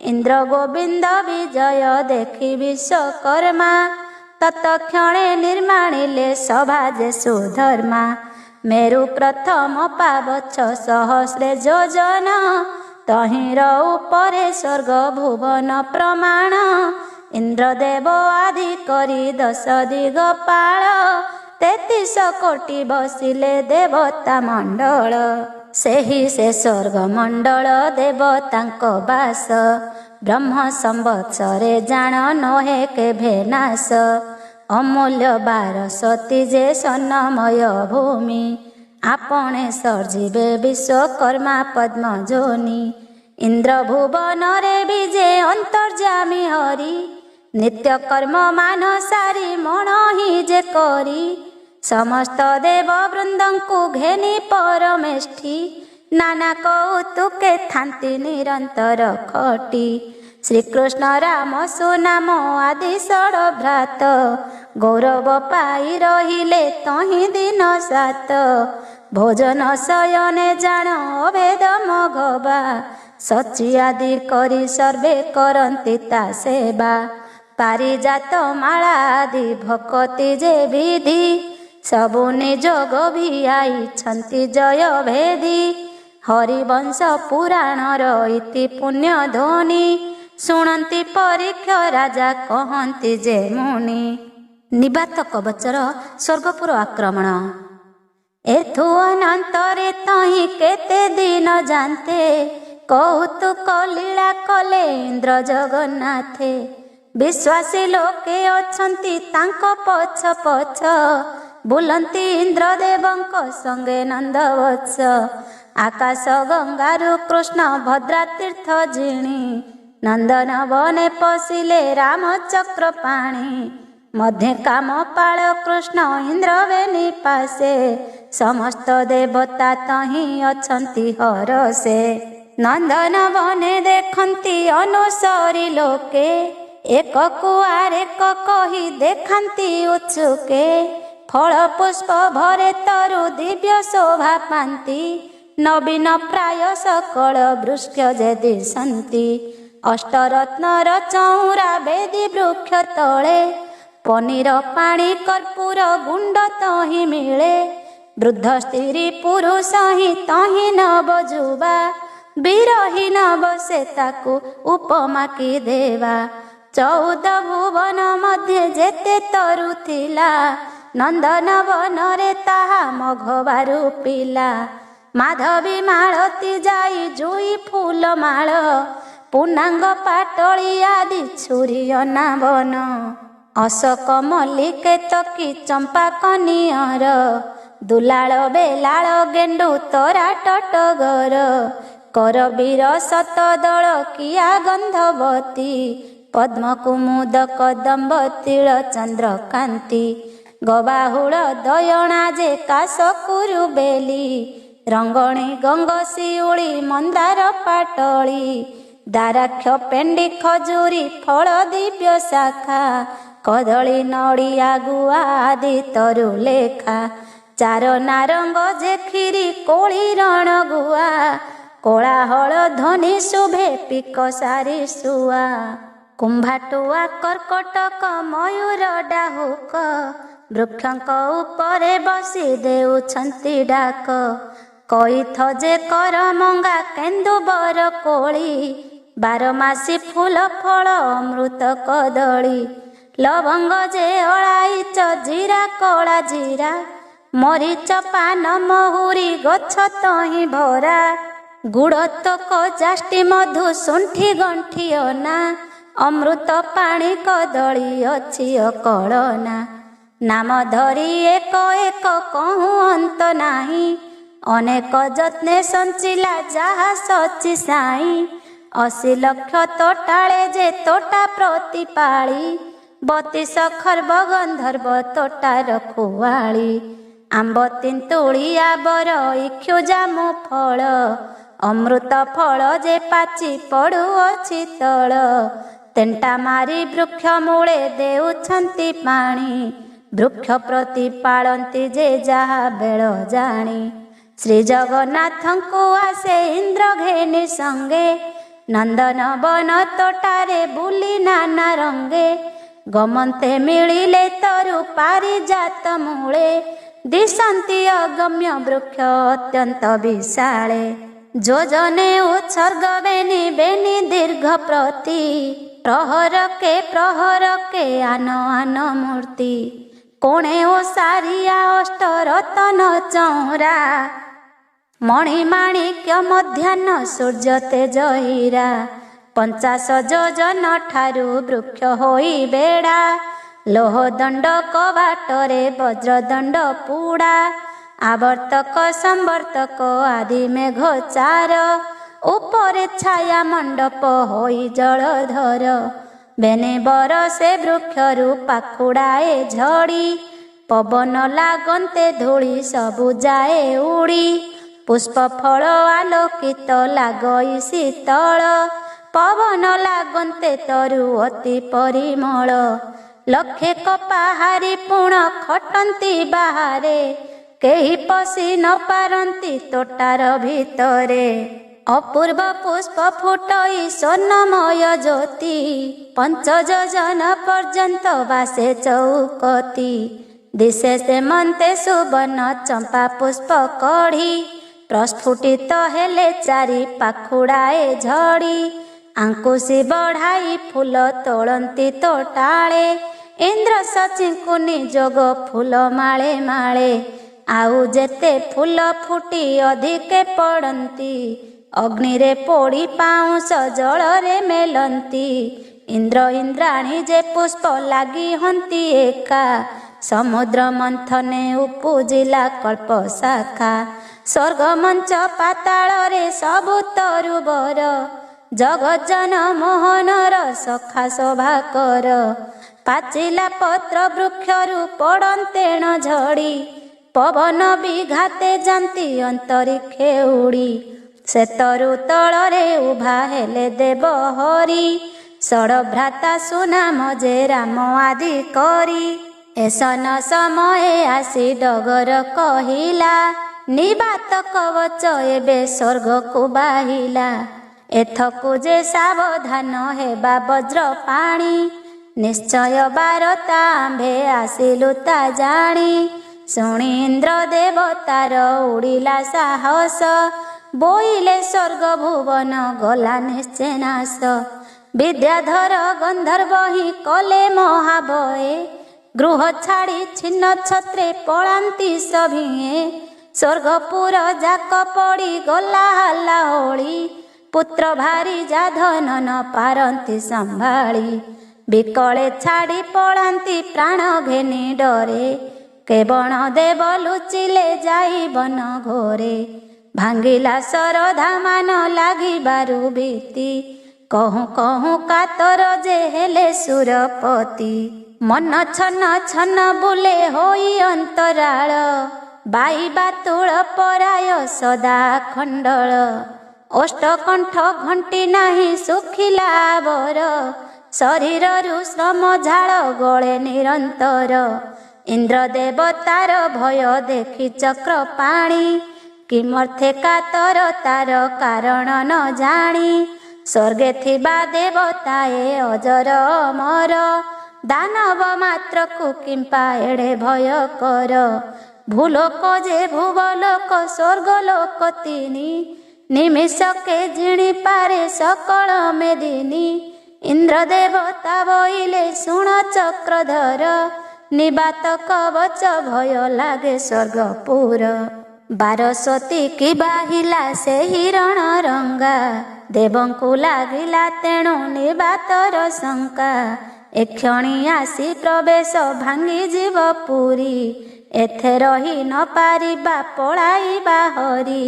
इंद्र गोविंद विजय देखि विश्वकर्मा तत्क्षणे निर्माणिले सभा जे सुधर्मा। मेरु प्रथम पावछ सहस्रे योजन तहिंर उपरे स्वर्ग भुवन प्रमाण। इंद्रदेव आदि करी 10 दिगपाल 33 कोटि बसिले देवता मंडल। सेहि से स्वर्ग मंडल देवतांक बास ब्रह्म संवत्सरे जान नहे केभे नाश। अमूल्य 12 जे सन्नमय भूमि आपणे सर्जिबे विश्वकर्मा पद्म जोनि। इंद्र भुवन रे विजे अंतर्जामी हरि नित्य कर्म मान सारी मन ही जे करी। समस्त देव वृंदंकु घेनी परमेष्ठी नाना कौतुके थांती निरंतर खटी। श्रीकृष्ण राम सुनाम आदि षड भ्रात गौरव पाई रहिले तहि दिन 7। भोजन शयने जान अभेद मघवा सची आदि करी सर्वे करंती ता सेवा। पारिजात माला आदि भक्ति जे विधि सबु निज गभियाई छंती जय भेदी। हरिवंश पुराणर इति पुण्य ध्वनि शुणंती परीक्ष राजा कहंती जे मुनि। निबात कवचर स्वर्गपुर आक्रमण। एथु अनंतरे तहि केते दिन जानते कौतुक लीला कले इंद्र जगन्नाथे। विश्वासी लोके अछंती तांको पछ पछ बुलंती इंद्रदेवंक संगे नंदवत्स। आकाश गंगारु कृष्ण भद्रा तीर्थ जिणी नंदन बने पशिले रामचक्र पाणी। मध्य काम पाल कृष्ण इंद्र वेणी पासे समस्त देवता तहि अछंती हरसे। नंदन बने देखंती अनुसरी लोके एक कुआर एक कही देखंती उत्सुके। फल पुष्प भरे तरु दिव्य शोभा पांती नवीन प्राय सकल वृक्ष जे दिशंती। अष्टरत्नर चौरा वेदी वृक्ष तले पनीर पाणी कर्पूर गुंड तहि मिले। वृद्ध स्त्री पुरुष ही तहि न बजुबा विरहीन बसे ताकू उपमा की देवा। 14 भुवन मध्य जेते तरु थिला नंदन वनरे ताहा मघवारु पिला। माधवी मालती जाई जुई फूल माल पूर्णांग पाटली आदि छुरी अनावन। अशोक मल्लिके तकी चंपा कनियर दुलाल बेलाल गेंडू तराट टगर। करबीर शतदल किया गंधवती पद्म कुमुद कदम्ब तिल चंद्रकांती। गवाहुल दयणा जे कासकुरु बेली रंगणी गंगशिउली मंदार पाटली। दाराक्ष पेंडी खजूरी फल दिव्य शाखा कदली नड़िया गुआ आदि तरु लेखा। 4 नारंग जे खीरी कोली रण गुआ कोलाहल ध्वनि शुभे पिक सारी सुआ। कुंभाटुआ कर्कटक मयूर डाहुक वृक्षक उपरे बसी देउछंती डाक। कईथ जे कर मंगा केन्दुबर कोली 12 मासी फूल फल अमृत कदली। लवंग जे अळाईच जीरा कला जीरा मरीच पान महुरी गछ तहि भरा। गुड़तक जाष्टी मधु सुंठी गंठी अना अमृत पाणी कदली अछि कलना। नाम धरी एक एक कहूँ अंत नाही अनेक जत्ने संचिला जहा सची साई। 80 लक्ष तोटाळे जे तोटा प्रतिपाळी 32 खर्ब गंधर्व तोटा रखुवाळी। आंब तिंतुळिया बर इक्षु जामु फल अमृत फल जे पाची पड़ुअछि तळ। तेंटा मारी वृक्ष मूले देउछंती पाणी वृक्ष प्रति पालंती जे जहा बेळ जाणी। श्री जगन्नाथंकु आसे इंद्र घेनी संगे नंदन बन तोटारे बुली नाना रंगे गमन्ते मिलिले तरु पारिजात मूले दिशन्ति अगम्य वृक्ष अत्यंत विशाले जोजने उत्सर्ग बेनी बेनी दीर्घ प्रति प्रहर के आन आन मूर्ति कोणे ओ सारिया अष्ट रतन चौरा मणिमाणिक्य मध्याह्न सूर्य तेज हीरा 50 योजन ठारू वृक्ष होई बेड़ा लोह दंड कवाटरे वज्रदंड पुड़ा आवर्तक संवर्तक आदि मेघचार उपरे छाया मंडप होई जलधर बेने बरसे वृक्षरु पाखुड़ाए झड़ी पवन लागन्ते धूली सबु जाए उड़ी पुष्प फल आलोकित लागई शीतल पवन लागन्ते तरु अति परिमल लक्षे कपाहारी पुण खटन्ति बाहारे केही पशी न पारन्ति तोटार भितरे अपूर्व पुष्प फुटई स्वर्णमय ज्योति 5 योजन पर्यंत बासे चौकती दिशे से मन्ते सुवर्ण चंपा पुष्प कढ़ी प्रस्फुटित हेले चारि पाखुड़ाए झड़ी आंकुशी बढ़ाई फूल तोड़ती तोटाले इंद्र सचिंकु निजोग फूल माले माले आउ जेते फूल फुटी अधिके पड़ती अग्नि रे पोड़ी पाउंस जल रे मेलंती इंद्र इंद्राणी जे पुष्प लागी हंती एका समुद्र मंथने उपुजिला कल्प शाखा स्वर्ग मंच पाताल रे सबु तरुबर जगज्जन मोहनर सखा सभा कर पाचिला पत्र वृक्षरु पड़न्तेण झड़ी पवन विघाते जान्ति अंतरिक्षे उड़ी से तरु तलरे उभा हेले देव हरि षड्भ्राता सुनाम जे राम आदि करी एसन समय आसी डगर कहिला निबात कवच एबे स्वर्ग को बाहिला एथकु जे सावधान हेबा वज्र पाणी निश्चय बारता आंभे आसिलु ता जाणी शुणी इंद्र देवतार उड़िला साहस बोइले स्वर्ग भुवन गला निश्चय नाश विद्याधर गंधर्व ही कले महाभये गृह छाड़ी छिन्न छत्रे पଳାନ୍ତି सभिए स्वर्गपुर जाक पड़ी गला हल्ला होली पुत्र भारी जाधन न पारंती संभाली बिकले छाड़ी पଳାନ୍ତି प्राण घेनी डरे केवण देव लुचिले जाई बन घोरे भांगिला सरधा मान लागिबारु भीति कहूँ कहूँ कातर जे हेले सुरपति मन छन छन बुले होई अंतराल बाईबा तुल पराय सदा खंडल अष्टकंठ घंटी नाही सुखिला बर शरीररु श्रम झाल गले निरंतर इंद्र देवतार भय देखी चक्र पाणी किमर्थे कातर तार कारण न जानी स्वर्गे थिबा देवताए अजर अमर दानव मात्र को किंपा एड़े भय कर भूलोक जे भुवलोक स्वर्गलोक तिनी निमिषके झिणी पारे सकल मेदिनी इंद्र देवता बोइले शुण चक्रधर निबात कवच भय लागे स्वर्गपुर 12 की बाहिला से हिरण रंगा देवंकु लागिला तेणु निबातर शंका एक्षणी आसी प्रवेश भांगी जीव पुरी एथे रही न पारिबा पळाइबा हरि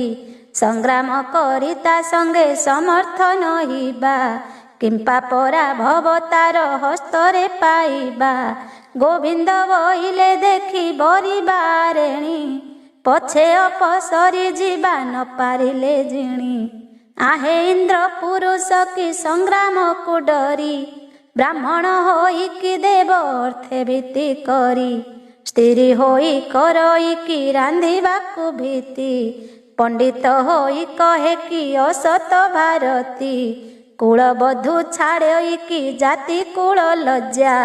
संग्राम करिता संगे समर्थ नहिबा किंपा परा भवतार हस्तरे पाइबा गोविंद बोइले देखी बरिबारेणी पछे अपसरी जीवा न पारिले जिणी आहे इंद्र पुरुष की संग्राम को डरी ब्राह्मण होई कि देव अर्थे भीति करी स्त्री होई करई कि रांधिबाकु भीति पंडित होई कहे कि असत भारती କୂଳବଧୂ ଛାଡ଼ଇକି ଜାତି କୂଳ ଲଜ୍ଜା,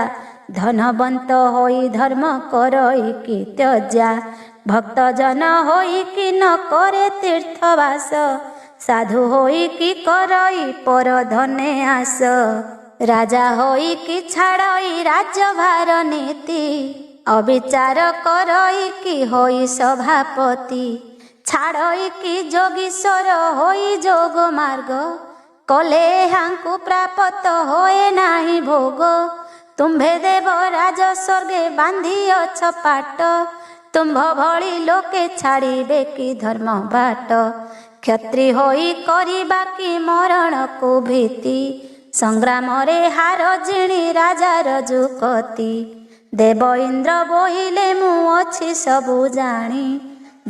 ଧନବନ୍ତ ହୋଇ ଧର୍ମ କରଇକି ତ୍ୟଜା। ଭକ୍ତଜନ ହୋଇକି ନ କରେ ତୀର୍ଥବାସ, ସାଧୁ ହୋଇକି କରଇ ପର ଧନେ ଆସ। ରାଜା ହୋଇକି ଛାଡ଼ଇ ରାଜ୍ୟଭାର ନୀତି, ଅବିଚାର କରଇକି ହୋଇ ସଭାପତି। ଛାଡ଼ଇକି ଯୋଗୀଶ୍ୱର ହୋଇ ଯୋଗ ମାର୍ଗ, କଲେ ଏହାଙ୍କୁ ପ୍ରାପତ ହୋଏ ନାହିଁ ଭୋଗ। ତୁମ୍ଭେ ଦେବ ରାଜ ସ୍ୱର୍ଗେ ବାନ୍ଧିଅଛ ପାଟ, ତୁମ୍ଭ ଭଳି ଲୋକେ ଛାଡ଼ିବେ କି ଧର୍ମ ବାଟ। କ୍ଷତ୍ରି ହୋଇ କରିବା କି ମରଣକୁ ଭୀତି, ସଂଗ୍ରାମରେ ହାର ଜିଣି ରାଜାର ଯୁକତି। ଦେବ ଇନ୍ଦ୍ର ବୋଇଲେ ମୁଁ ଅଛି ସବୁ ଜାଣି,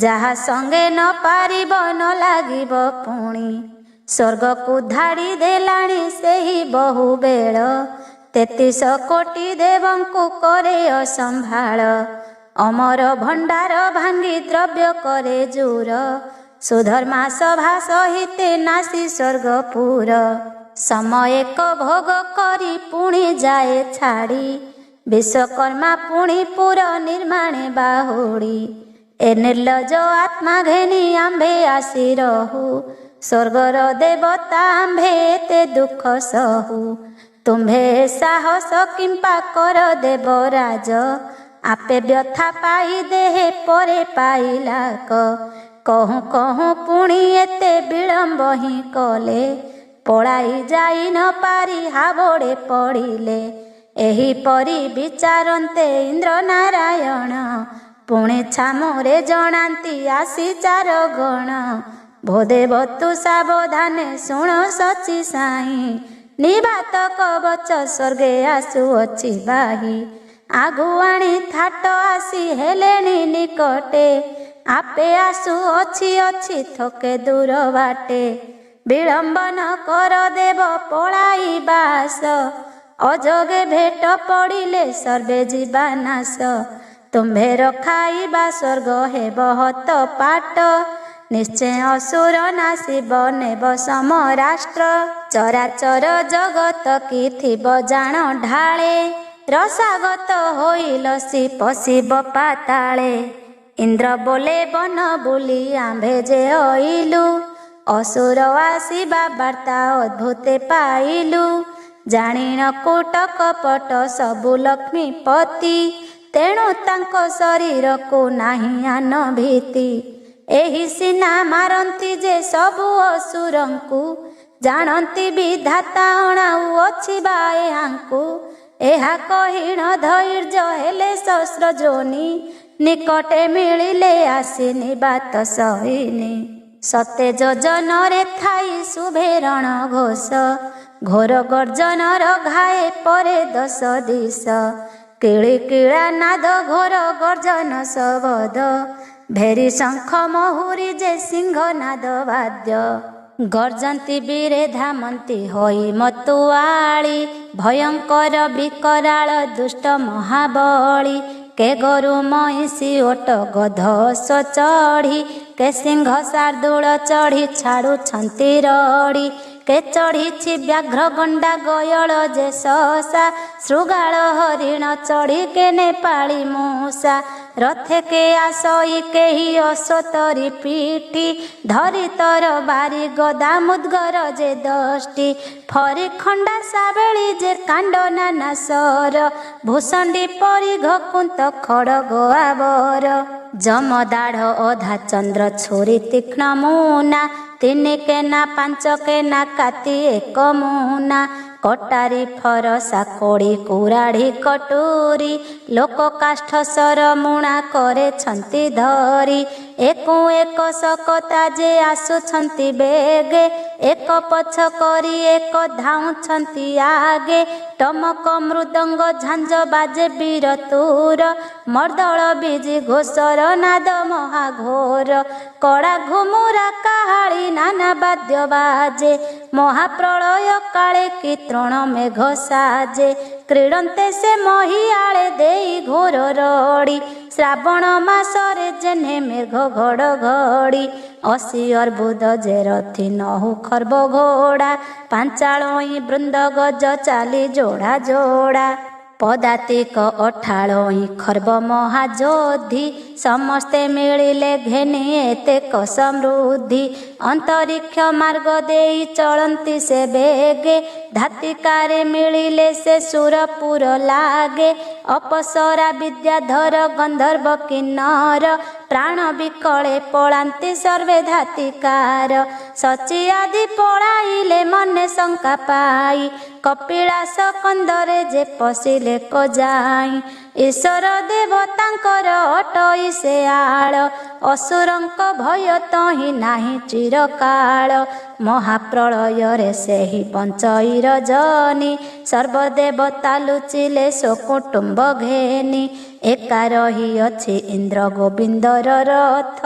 ଯାହା ସଙ୍ଗେ ନ ପାରିବ ନ ଲାଗିବ ପୁଣି। ସ୍ୱର୍ଗକୁ ଧାଡ଼ି ଦେଲାଣି ସେହି ବହୁ ବେଳ, 33 କୋଟି ଦେବଙ୍କୁ କରେ ଅସମ୍ଭାଳ। ଅମର ଭଣ୍ଡାର ଭାଙ୍ଗି ଦ୍ରବ୍ୟ କରେ ଜୁର, ସୁଧର୍ମା ସଭା ସହିତେ ନାସି ସ୍ୱର୍ଗପୁର। ସମୟକ ଭୋଗ କରି ପୁଣି ଯାଏ ଛାଡ଼ି, ବିଶ୍ୱକର୍ମା ପୁଣି ପୁର ନିର୍ମାଣେ ବାହୁଡ଼ି। ଏ ନିର୍ଲଜ ଆତ୍ମା ଘେନି ଆମ୍ଭେ ଆସି ରହୁ, ସ୍ୱର୍ଗର ଦେବତା ଆମ୍ଭେ ଏତେ ଦୁଃଖ ସହୁ। ତୁମ୍ଭେ ସାହସ କିମ୍ପା କର ଦେବରାଜ, ଆପେ ବ୍ୟଥା ପାଇ ଦେହେ ପରେ ପାଇଲାକ। କହୁଁ କହୁଁ ପୁଣି ଏତେ ବିଳମ୍ବ ହିଁ କଲେ, ପଳାଇ ଯାଇ ନ ପାରି ହାବଡ଼େ ପଡ଼ିଲେ। ଏହିପରି ବିଚାରନ୍ତେ ଇନ୍ଦ୍ର ନାରାୟଣ, ପୁଣି ଛାମୁରେ ଜଣାନ୍ତି ଆସି ଚାରଗଣ। ଭୋଦେବ ତୁ ସାବଧାନେ ଶୁଣ ସଚି ସାଇଁ, ନିବାତ କବଚ ସ୍ୱର୍ଗେ ଆସୁଅଛି ବାହି। ଆଗୁଆଣି ଥାଟ ଆସି ହେଲେଣି ନିକଟେ, ଆପେ ଆସୁଅଛି ଅଛି ଥୋକେ ଦୂର ବାଟେ। ବିଳମ୍ବ ନ କର ଦେବ ପଳାଇବା ଆସ, ଅଯୋଗେ ଭେଟ ପଡ଼ିଲେ ସର୍ବେ ଯିବା ନାଶ। ତୁମ୍ଭେ ରଖାଇବା ସ୍ୱର୍ଗ ହେବ ହତ ପାଟ, ନିଶ୍ଚୟ ଅସୁର ନାସିବ ନେବ ସମରାଷ୍ଟ୍ର। ଚରାଚର ଜଗତ କି ଥିବ ଜାଣ ଢାଳେ, ରସାଗତ ହୋଇ ଲସି ପଶିବ ପାତାଳେ। ଇନ୍ଦ୍ର ବୋଲେ ବନ ବୁଲି ଆମ୍ଭେ ଯେ ଅଇଲୁ, ଅସୁର ଆସିବା ବାର୍ତ୍ତା ଅଦ୍ଭୁତେ ପାଇଲୁ। ଜାଣିନ କୂଟ କପଟ ସବୁ ଲକ୍ଷ୍ମୀପତି, ତେଣୁ ତାଙ୍କ ଶରୀରକୁ ନାହିଁ ଆନ ଭୀତି। ଏହି ସିନା ମାରନ୍ତି ଯେ ସବୁ ଅସୁରଙ୍କୁ, ଜାଣନ୍ତି ବିଧାତା ଅଣାଉଅଛି ବା ଏହାଙ୍କୁ। ଏହା କହିଣ ଧୈର୍ଯ୍ୟ ହେଲେ ଶସ୍ତ୍ର ଯୋନି, ନିକଟେ ମିଳିଲେ ଆସି ନିବାତ ସହିନି। ସତେ ଯୋଜନରେ ଥାଇ ଶୁଭେ ରଣ ଘୋଷ, ଘୋର ଗର୍ଜନର ଘାଏ ପରେ 10 ଦିଶ। କିଳି କିଳା ନାଦ ଘୋର ଗର୍ଜନ ଶବଦ, ଭେରି ଶଙ୍ଖ ମହୁରୀ ଯେ ସିଂହ ନାଦ ବାଦ୍ୟ। ଗର୍ଜନ୍ତି ବୀରେ ଧାମନ୍ତି ହୋଇ ମତୁଆଳି, ଭୟଙ୍କର ବିକରାଳ ଦୁଷ୍ଟ ମହାବଳୀ। କେ ଗୋରୁ ମଇଁଷି ଓଟ ଗଧ ଅଶ୍ୱ ଚଢ଼ି, କେ ସିଂହ ଶାର୍ଦୂଳ ଚଢ଼ି ଛାଡ଼ୁଛନ୍ତି ରଡ଼ି। କେ ଚଢ଼ିଛି ବ୍ୟାଘ୍ର ଗଣ୍ଡା ଗୟଳ ଯେ ସସା, ଶୃଗାଳ ହରିଣ ଚଢ଼ି କେନେ ପାଳି ମୂଷା। ରଥେ କେ ଆସଇ କେହି ଅଶ୍ୱତରୀ ପିଠି, ଧରି ତର ବାରି ଗଦା ମୁଦ୍ଗର ଯେ 10ଟି। ଫରି ଖଣ୍ଡା ସାବେଳି ଯେ କାଣ୍ଡ ନାନା ସର, ଭୂଷଣ୍ଡି ପରି ଘକୁନ୍ତ ଖଡ଼ଗ ଆବର। ଯମ ଦାଢ଼ ଅଧା ଚନ୍ଦ୍ର ଛୁରୀ ତୀକ୍ଷ୍ଣ ମୁନା, 3 କେନା 5 କେନା କାତି 1 ମୁନା। କଟାରୀ ଫରସା କୋଡ଼ି କୁରାଢ଼ି କଟୁରୀ, ଲୋକ କାଷ୍ଠ ସର ମୁଣା କରେଛନ୍ତି ଧରି। ଏକୁ ଏକ ଶକତା ଯେ ଆସୁଛନ୍ତି ବେଗେ, ଏକ ପଛ କରି ଏକ ଧାଉଁଛନ୍ତି ଆଗେ। ଟମକ ମୃଦଙ୍ଗ ଝାଞ୍ଜ ବାଜେ ବୀର ତୁର, ମର୍ଦ୍ଦଳ ବିଜି ଘୋଷର ନାଦ ମହାଘୋର। କଡ଼ା ଘୁମୁରା କାହାଳି ନାନା ବାଦ୍ୟ ବାଜେ, ମହାପ୍ରଳୟ କାଳେ କି ତୃଣ ମେଘ ସାଜେ। କ୍ରୀଡ଼ନ୍ତେ ସେ ମହିଆଳେ ଦେଇ ଘୋର ରଡ଼ି, श्रावण मासरे जेने मेघ घड़घड़ी 80 अर्बुद जे रथी नहु खर्ब घोड़ा पांचालोई बृंद गज चाली जोड़ा जोड़ा पदातिक अठालोई खर्ब महाजोधी समस्ते मिलिले घेनी एतेक समृद्धि अंतरिक्ष मार्ग देई चलंती से बेगे धातिकारे मिलिले से सुरपुर लागे अपसरा विद्याधर गंधर्व किन्नर प्राण विकले पଳାନ୍ତି सर्वे धातिकार सची आदि पଳାଇले मने शंका पाई कपिलास कंदरे जे पशिले को जाई ईश्वर देवतांकर अटई से आड़ असुरंक भय तहि नाही चिरकाल महाप्रलय से ही बंचई रजनी सर्वदेवता लुचिले सो कुटुंब घेनी एका रही अछि इंद्र गोविंदर रथ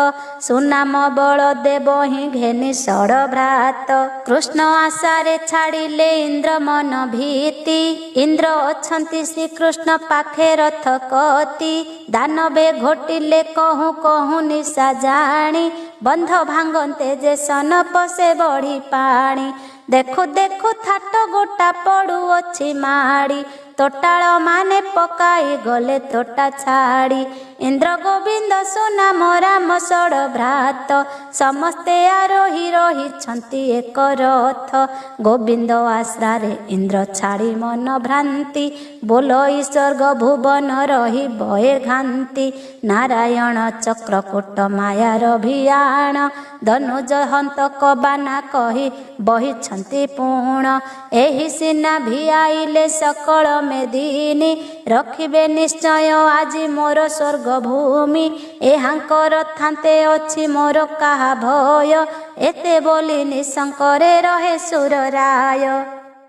सुनाम बलदेव ही घेनी षड भ्रात कृष्ण आशारे छाड़िले इंद्र मन भीति इंद्र अछंती श्रीकृष्ण पाखे रथ कति दानवे घोटिले कहूँ कहूँ निशा जानी बंध भांगते जे सन पसे बढ़ी पानी देखु देखु थाट गोटा पड़ू अछि माड़ी तोटाल माने पकाई गले तोटा छाड़ी इंद्र गोविंद सुनाम राम षड भ्रात समस्ते आरोही रही छंती एक रथ गोविंद आश्रारे इंद्र छाड़ी मन भ्रांति बोलो स्वर्ग भुवन रही बये घांति नारायण चक्रकूट मायार भियाण धनुज हंतक बाना कही बही छंती पूर्ण एही सिना भियाइले सकल मेदिनी रखिबे निश्चय आजी मोर स्वर्ग भूमि एहांकर थांते अछि मोर काहा भय एते बोली निशंकरे रहे सुर राय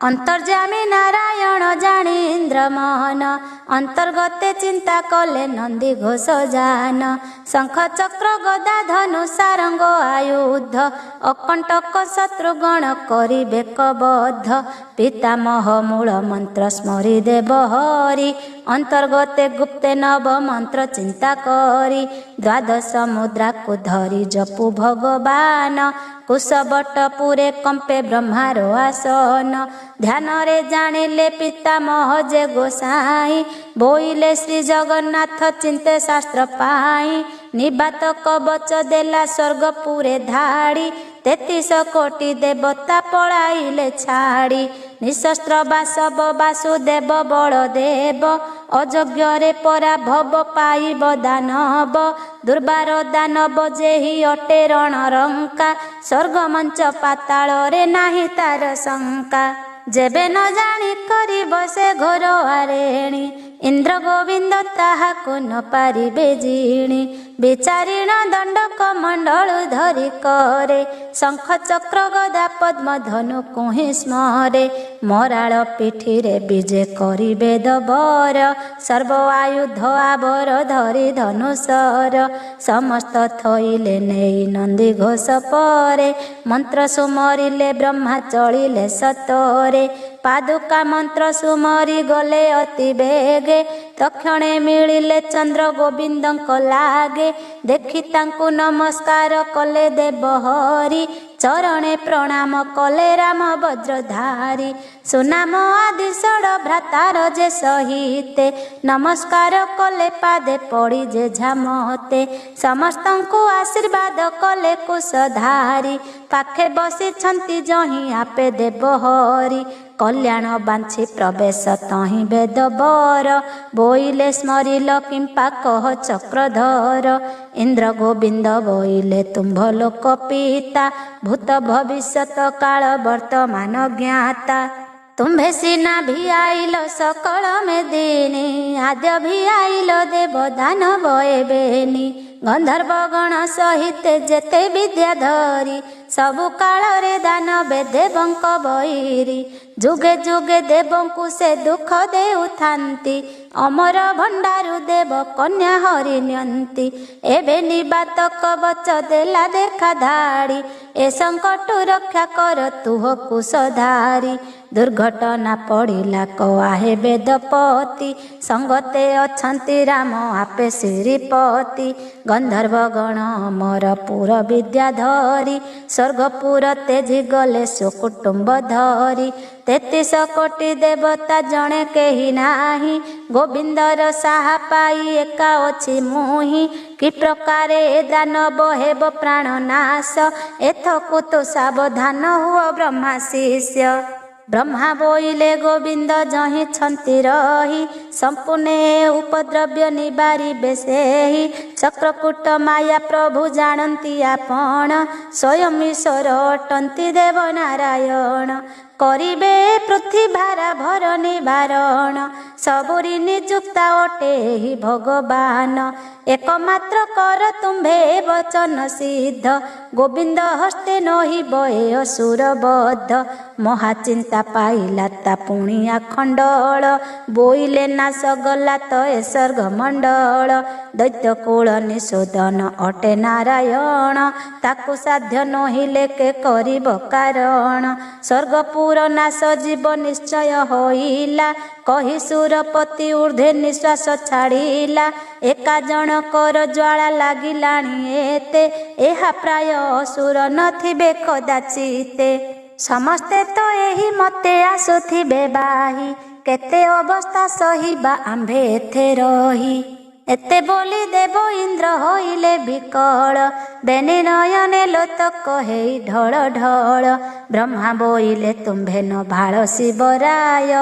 अंतर्जामी नारायण जानी इंद्र मन अंतर्गते चिंता कले नंदी घोष जान शंख चक्र गदा धनु सारंग आयुध अकंटक शत्रुगण करी बेकबद्ध पितामह मूल मंत्र स्मरी देव हरि अंतर्गते गुप्ते नव मंत्र चिंता करी द्वादश मुद्रा को धरी जपु भगवान कुशबट पुरे कंपे ब्रह्मारो आसन ध्यान रे जानिले पितामह जे गोसाई बोइले श्री जगन्नाथ चिंते शास्त्र पाई निबात कवच देला स्वर्ग पुरे धाड़ी 33 कोटि देवता पଳାଇले छाड़ी निशस्त्र बासव वासुदेव बलदेव अयोग्य परा भव पाइब दानव दुर्बार दानव जेहि अटे रणरंका स्वर्ग मंच पाताल रे नाही तार शंका जेबे न जानी करिब से घोर आरेणी इंद्र गोविंद ताहाकु न पारिबे जीणी विचारिण दंडक मंडल धरी करे शंख चक्र गदा पद्म धनु कुहि स्मरे मराल पिठी रे विजे करिबे दबर सर्व आयुध आबर धरी धनुषर समस्त थइले नेई नंदी घोष परे मंत्र सुमरिले ब्रह्मा चलिले सतरे पादुका मंत्र सुमरी गले अति बेगे तक्षणे मिलिले चंद्र गोविंदंक लागे देखि तांकु नमस्कार कले देव हरि चरणे प्रणाम कले राम वज्रधारी सुनाम आदि षड भ्रातार जे सहिते नमस्कार कले पादे पड़ी जे झामते समस्तंकु आशीर्वाद कले कुशधारी पाखे बसी छंती जही आपे देव हरि कल्याण बांछी प्रवेश तहि वेद बर बोइले स्मरिल किंपा कह चक्रधर इंद्र गोविंद बोइले तुम्भ लोक पिता भूत भविष्यत काल वर्तमान ज्ञाता तुम्भे सिना भी आइल सकल में दिनी आद्य भी आइल देव दानव एबेनी गंधर्व गण सहित जेते विद्याधरी सबु काल रे दानवे देवंक बैरी जुगे जुगे देवଙ୍କୁ से दुख देउଥାନ୍ତି अमर भंडारु देव कन्या हरि नियंती एबे निबात कवच देला देखा धाड़ी ए संकटु रक्षा कर तुह कुशधारी दुर्घटना पड़िला कहे वेदपति संगते अछंती राम आपे श्रीपति गंधर्व गण अमर पुर विद्याधरी स्वर्गपुर तेजी गले सुकुटुंब धरी 33 कोटि देवता जणे केही नाही गोविंदर साहा पाई एका अछि मुही कि प्रकारे दानव हेब प्राणनाश एथकु तो सावधान हुआ ब्रह्मा शिष्य ब्रह्मा बोइले गोविंद जही छंती रही संपूर्ण उपद्रव्य निबारी बेसेही चक्रकूट माया प्रभु जानती आपण स्वयं ईश्वर अटंती देव नारायण करिबे पृथ्वी भारा भर निवारण सबुरी निजुक्ता अटे ही भगवान एकमात्र कर तुम्भे वचन सिद्ध गोविंद हस्ते नही बये असुर बद्ध महाचिंता पाइला ता पुणिया खंडल बोइले नाश गला तो ए स्वर्ग मंडल दैत्य कूल निशोधन अटे नारायण ताकु साध्य नहिले के करिब कारण स्वर्गपुर नाश जीव निश्चय होइला कही सुरपति ऊर्ध्वे निश्वास छाड़िला एका जनकर ज्वाला लागिलाणी एते एहा प्राय असुर नथिबे कदाचिते समस्ते तो एही मते आसुथिबे बाही केते अवस्था सहिबा आम्भे एथे रही एते बोली देव इंद्र होइले विकल बेनी नयने लोतक हेई ढळ ढळ ब्रह्मा बोइले तुम्भे न भाळ शिवराय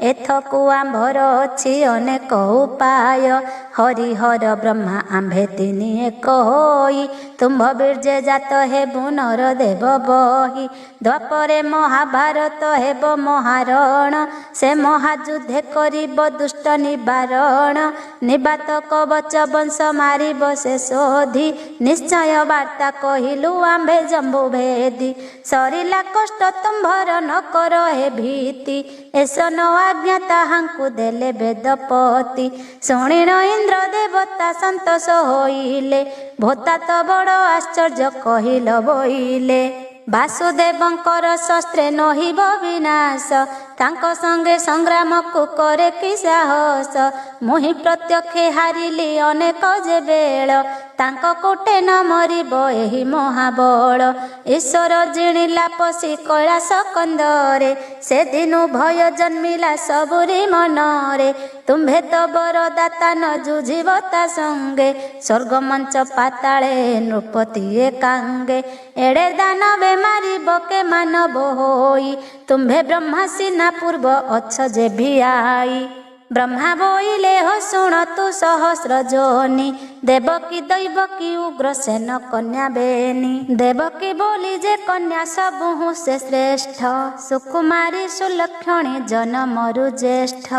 एथकु आम्भर अछि अनेक उपाय हरिहर ब्रह्मा आम्भे तिनि एक होई तुम्भ बीर्जे जात हेबु नर देव बही द्वापरे महाभारत हेब महारण से महायुद्धे करिब दुष्ट निवारण निबात कवच वंश मारिब से शोधी निश्चय वार्ता कहिलु आम्भे जम्बु भेदी सरिला कष्ट तुम्भर न कर हे भीति एसन आज्ञा ताहांकु देले वेदपति शुणिन इंद्र देवता संतोष होइले भोता तो बड़ आश्चर्य कहिल बोइले वासुदेवंकर शस्त्रे नहिब विनाश तांको संगे संग्राम को करे कि साहस मुहि प्रत्यक्षे हारिली अनेक जे बेल तांको कोटे न मरिब एही महाबल ईश्वर जिणिला पशी कैलास कंदरे से दिनु भय जन्मिला सबुरी मनरे तुम्भे तो बरदाता न जुझिब ता संगे स्वर्ग मंच पाताले नृपति एकांगे एड़े दानवे मारिब के मानव होई तुम्भे ब्रह्मा सिना पूर्व अच्छ जे भी आई ब्रह्मा बोइले हो शुण तु सहस्र जोनि देवकी दैवकी उग्रसेन कन्या बेनी देवकी बोली जे कन्या सबहु से श्रेष्ठ सुकुमारी सुलक्षणी जनमरु ज्येष्ठ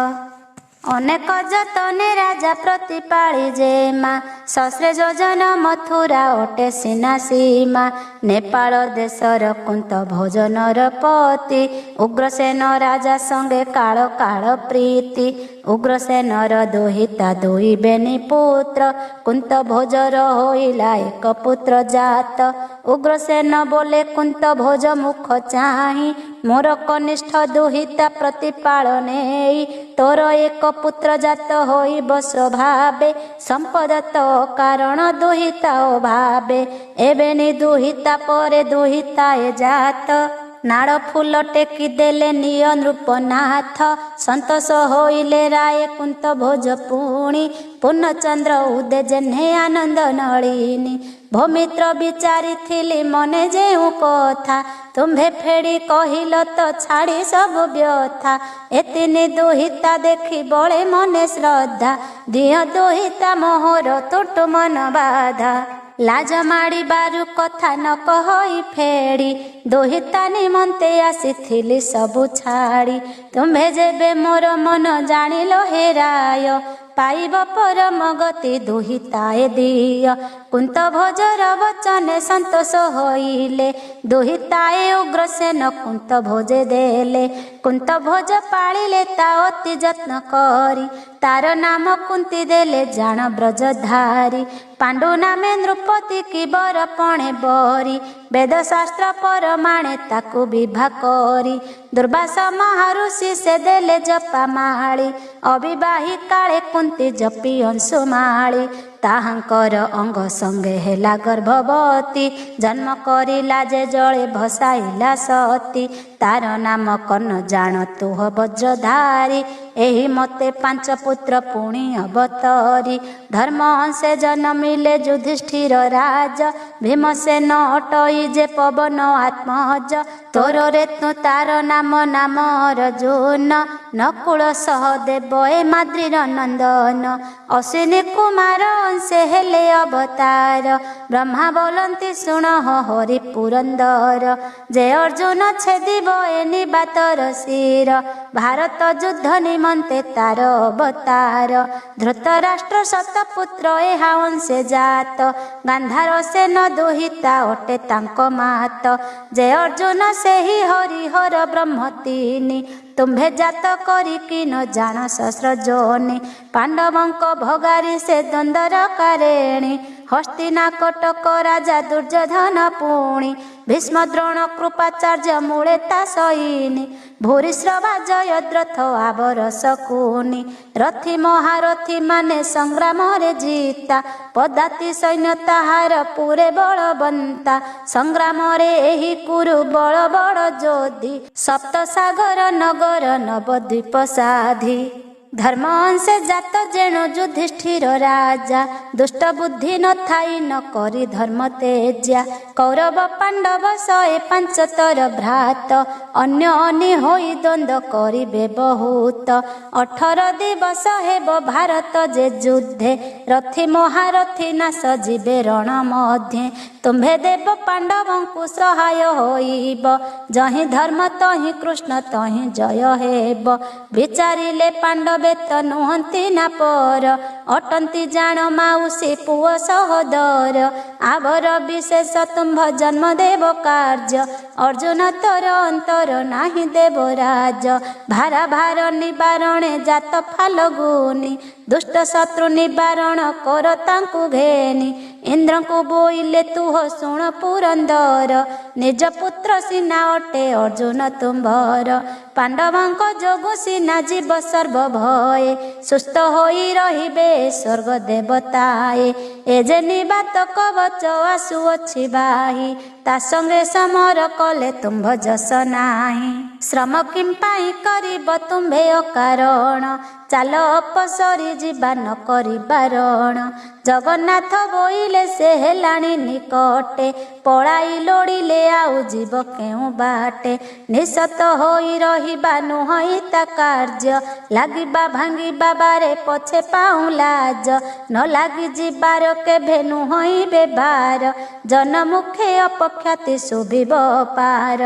अनेक जतने राजा प्रतिपाळी जे माँ सहस्रे योजन मथुरा ओटे सीना सीमा नेपाल देशर कुंत भोजनर पति उग्रसेन राजा संगे काल काल प्रीति उग्रसेनर दोहिता दुई बेनी पुत्र कुंत भोजर होइला एक पुत्र जात उग्रसेन बोले कुंत भोज मुख चाहि मोर कनिष्ठ दुहिता प्रतिपालने तोर एक पुत्र जात होइब स्वभावे संपद तो कारण दुहिता भावे एबेनी दुहिता परे दुहिता ए जात नाड़ फूल टेकी देले निय नृपनाथ संतोष होइले राय कुंत भोज पुणी पूर्णचंद्र उदे जेन्हे आनंद नलिनी भौमित्र विचारी थिली मने जेउ कथा तुम्भे फेड़ी कहिल तो छाड़ी सब व्यथा एतिनी दुहिता देखी बळे मने श्रद्धा दिय दुहिता मोहर तुटु मन बाधा लाज माड़ी बारु कथा न कहई फेड़ी दुहिता निमंते आसीथिली सबु छाड़ी तुम्भे जेबे मोर मन जानिलो हे राय पाइब परम गति दुहिताए दिय। कुंत भोजर वचने संतोष होइले दुहिताए उग्रसेन कुंत भोजे देले। कुंत भोज पाଳିले ता अति यत्न करी तार नाम कुंती देले जान ब्रजधारी। पांडु नामे नृपति की बर पणे बरी वेद शास्त्र परमाणे ताकु विभा करी। दुर्वास महर्षि से देले जपा माळी अविवाही काले कुंती जपी अंशुमाळी। ताहांकर अंग संगे हेला गर्भवती जन्म करिला जे जळे भसाइला सती। तार नाम कर्ण जान तुह वज्रधारी एही मते पांच पुत्र पुणी अवतरी। धर्म अंशे जन्मिले युधिष्ठिर राज भीमसेन अटई जे पवन आत्मज। तोर रेतु तार नाम नाम अर्जुन नकुल सहदेव ए माद्रीर नंदन। अश्विनी कुमार अंशे हेले अवतार ब्रह्मा बोलंती शुण हरि पुरंदर। जे अर्जुन छेदिब ए निबातर शिर भारत युद्ध निमंते तार अवतार। धृतराष्ट्र शतपुत्र एहा अंशे जात गांधार सेन दुहिता अटे तांक मात। जे अर्जुन सेहि हरिहर ब्रह्म तीनि तुम्भे जात करी कि न जान सहस्र जोनि। पांडवंक भगारी से द्वंद्वर कारेणी हस्तिना कटक राजा दुर्योधन पुणी। भीष्म द्रोण कृपाचार्य मूले ता सईनी भूरिश्रवा जयद्रथ आवर शकुनी। रथी महारथी माने संग्राम रे जीता पदाति सैन्य ताहार पुरे बलवंता। संग्राम रे एही कुरु बड़ बड़ जोधी सप्त सागर नगर नवद्वीप साधी। धर्म अंशे जात जेणु युधिष्ठिर राजा दुष्ट बुद्धि न थाई न करी धर्म तेज्या। कौरव पांडव 105 भ्रात अन्य अनि होई द्वंद्व करिबे बहुत। 18 दिवस हेब भारत जे युद्धे रथी महारथी नाश जीवे रण मध्ये। तुम्भे देव पांडवंकु सहाय होइब जहि धर्म तहि कृष्ण तहि जय हेब। विचारिले पांडवे तो नुहंती ना पर अटंती जान माउसी पुओ सहोदर। आवर विशेष तुम्भ जन्म देव कार्य अर्जुन तोर अंतर नाही देवराज। भारा भार निवारणे जात फाल्गुनी दुष्ट शत्रु निवारण कर तांकु घेनी। इंद्र को बोइले तुह शुण पुरंदर निज पुत्र सीना अटे अर्जुन तुम्भर। पांडवंक जोगु सीना जीव सर्व भये सुस्थ होई रहिबे स्वर्ग देवताए। ए जे निबात कवच आसु अछि बाही ता संगे समर कले तुम्भ जस नाही। श्रम किं पाई करिब तुम्भे अकारण चाल अपसरी जीवा न करि बारण। जगन्नाथ बोइले से हेलाणी निकटे पळाई लोड़िले आउ जीव केउ बाटे। निशत होई रहिबा नुहई ता कार्य लागिबा भांगिबा बारे पछे पाऊ लाज। न लागी जीवार केभे नुहई बेबार जनमुखे अपख्याति शोभिब पार।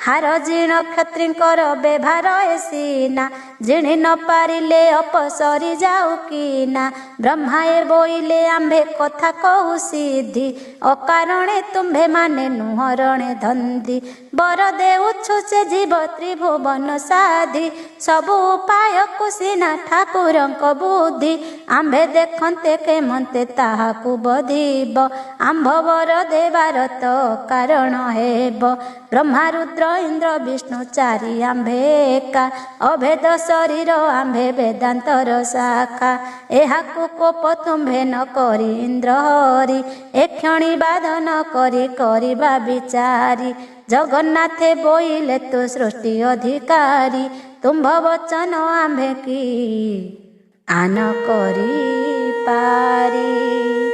हार जीर्ण क्षत्रिंकर बेभार एसीना जिणी न पारिले अपसरी जाऊ कीना। ब्रह्माए बोइले आंभे कथा कहू सिद्धि अकारणे तुम्भे माने नुहरणे धंधी। बर देउछु से जीव त्रिभुवन साधी सबु उपाय कुसीना ठाकुरंक बुद्धि। आंभे देखन्ते केमन्ते ताहाकु बधिब आंभ बर देवार तो कारण हेब। ब्रह्मा रुद्र इंद्र विष्णु चारि आंभे एका अभेद शरीर आंभे वेदांतर शाखा। एहाकु कोप तुम्भे न करी इंद्र हरि ए क्षणी बाध न करी करिबा विचारी। जगन्नाथे बोइले तु सृष्टि अधिकारी तुम्भ वचन आंभे की आन करी पारी।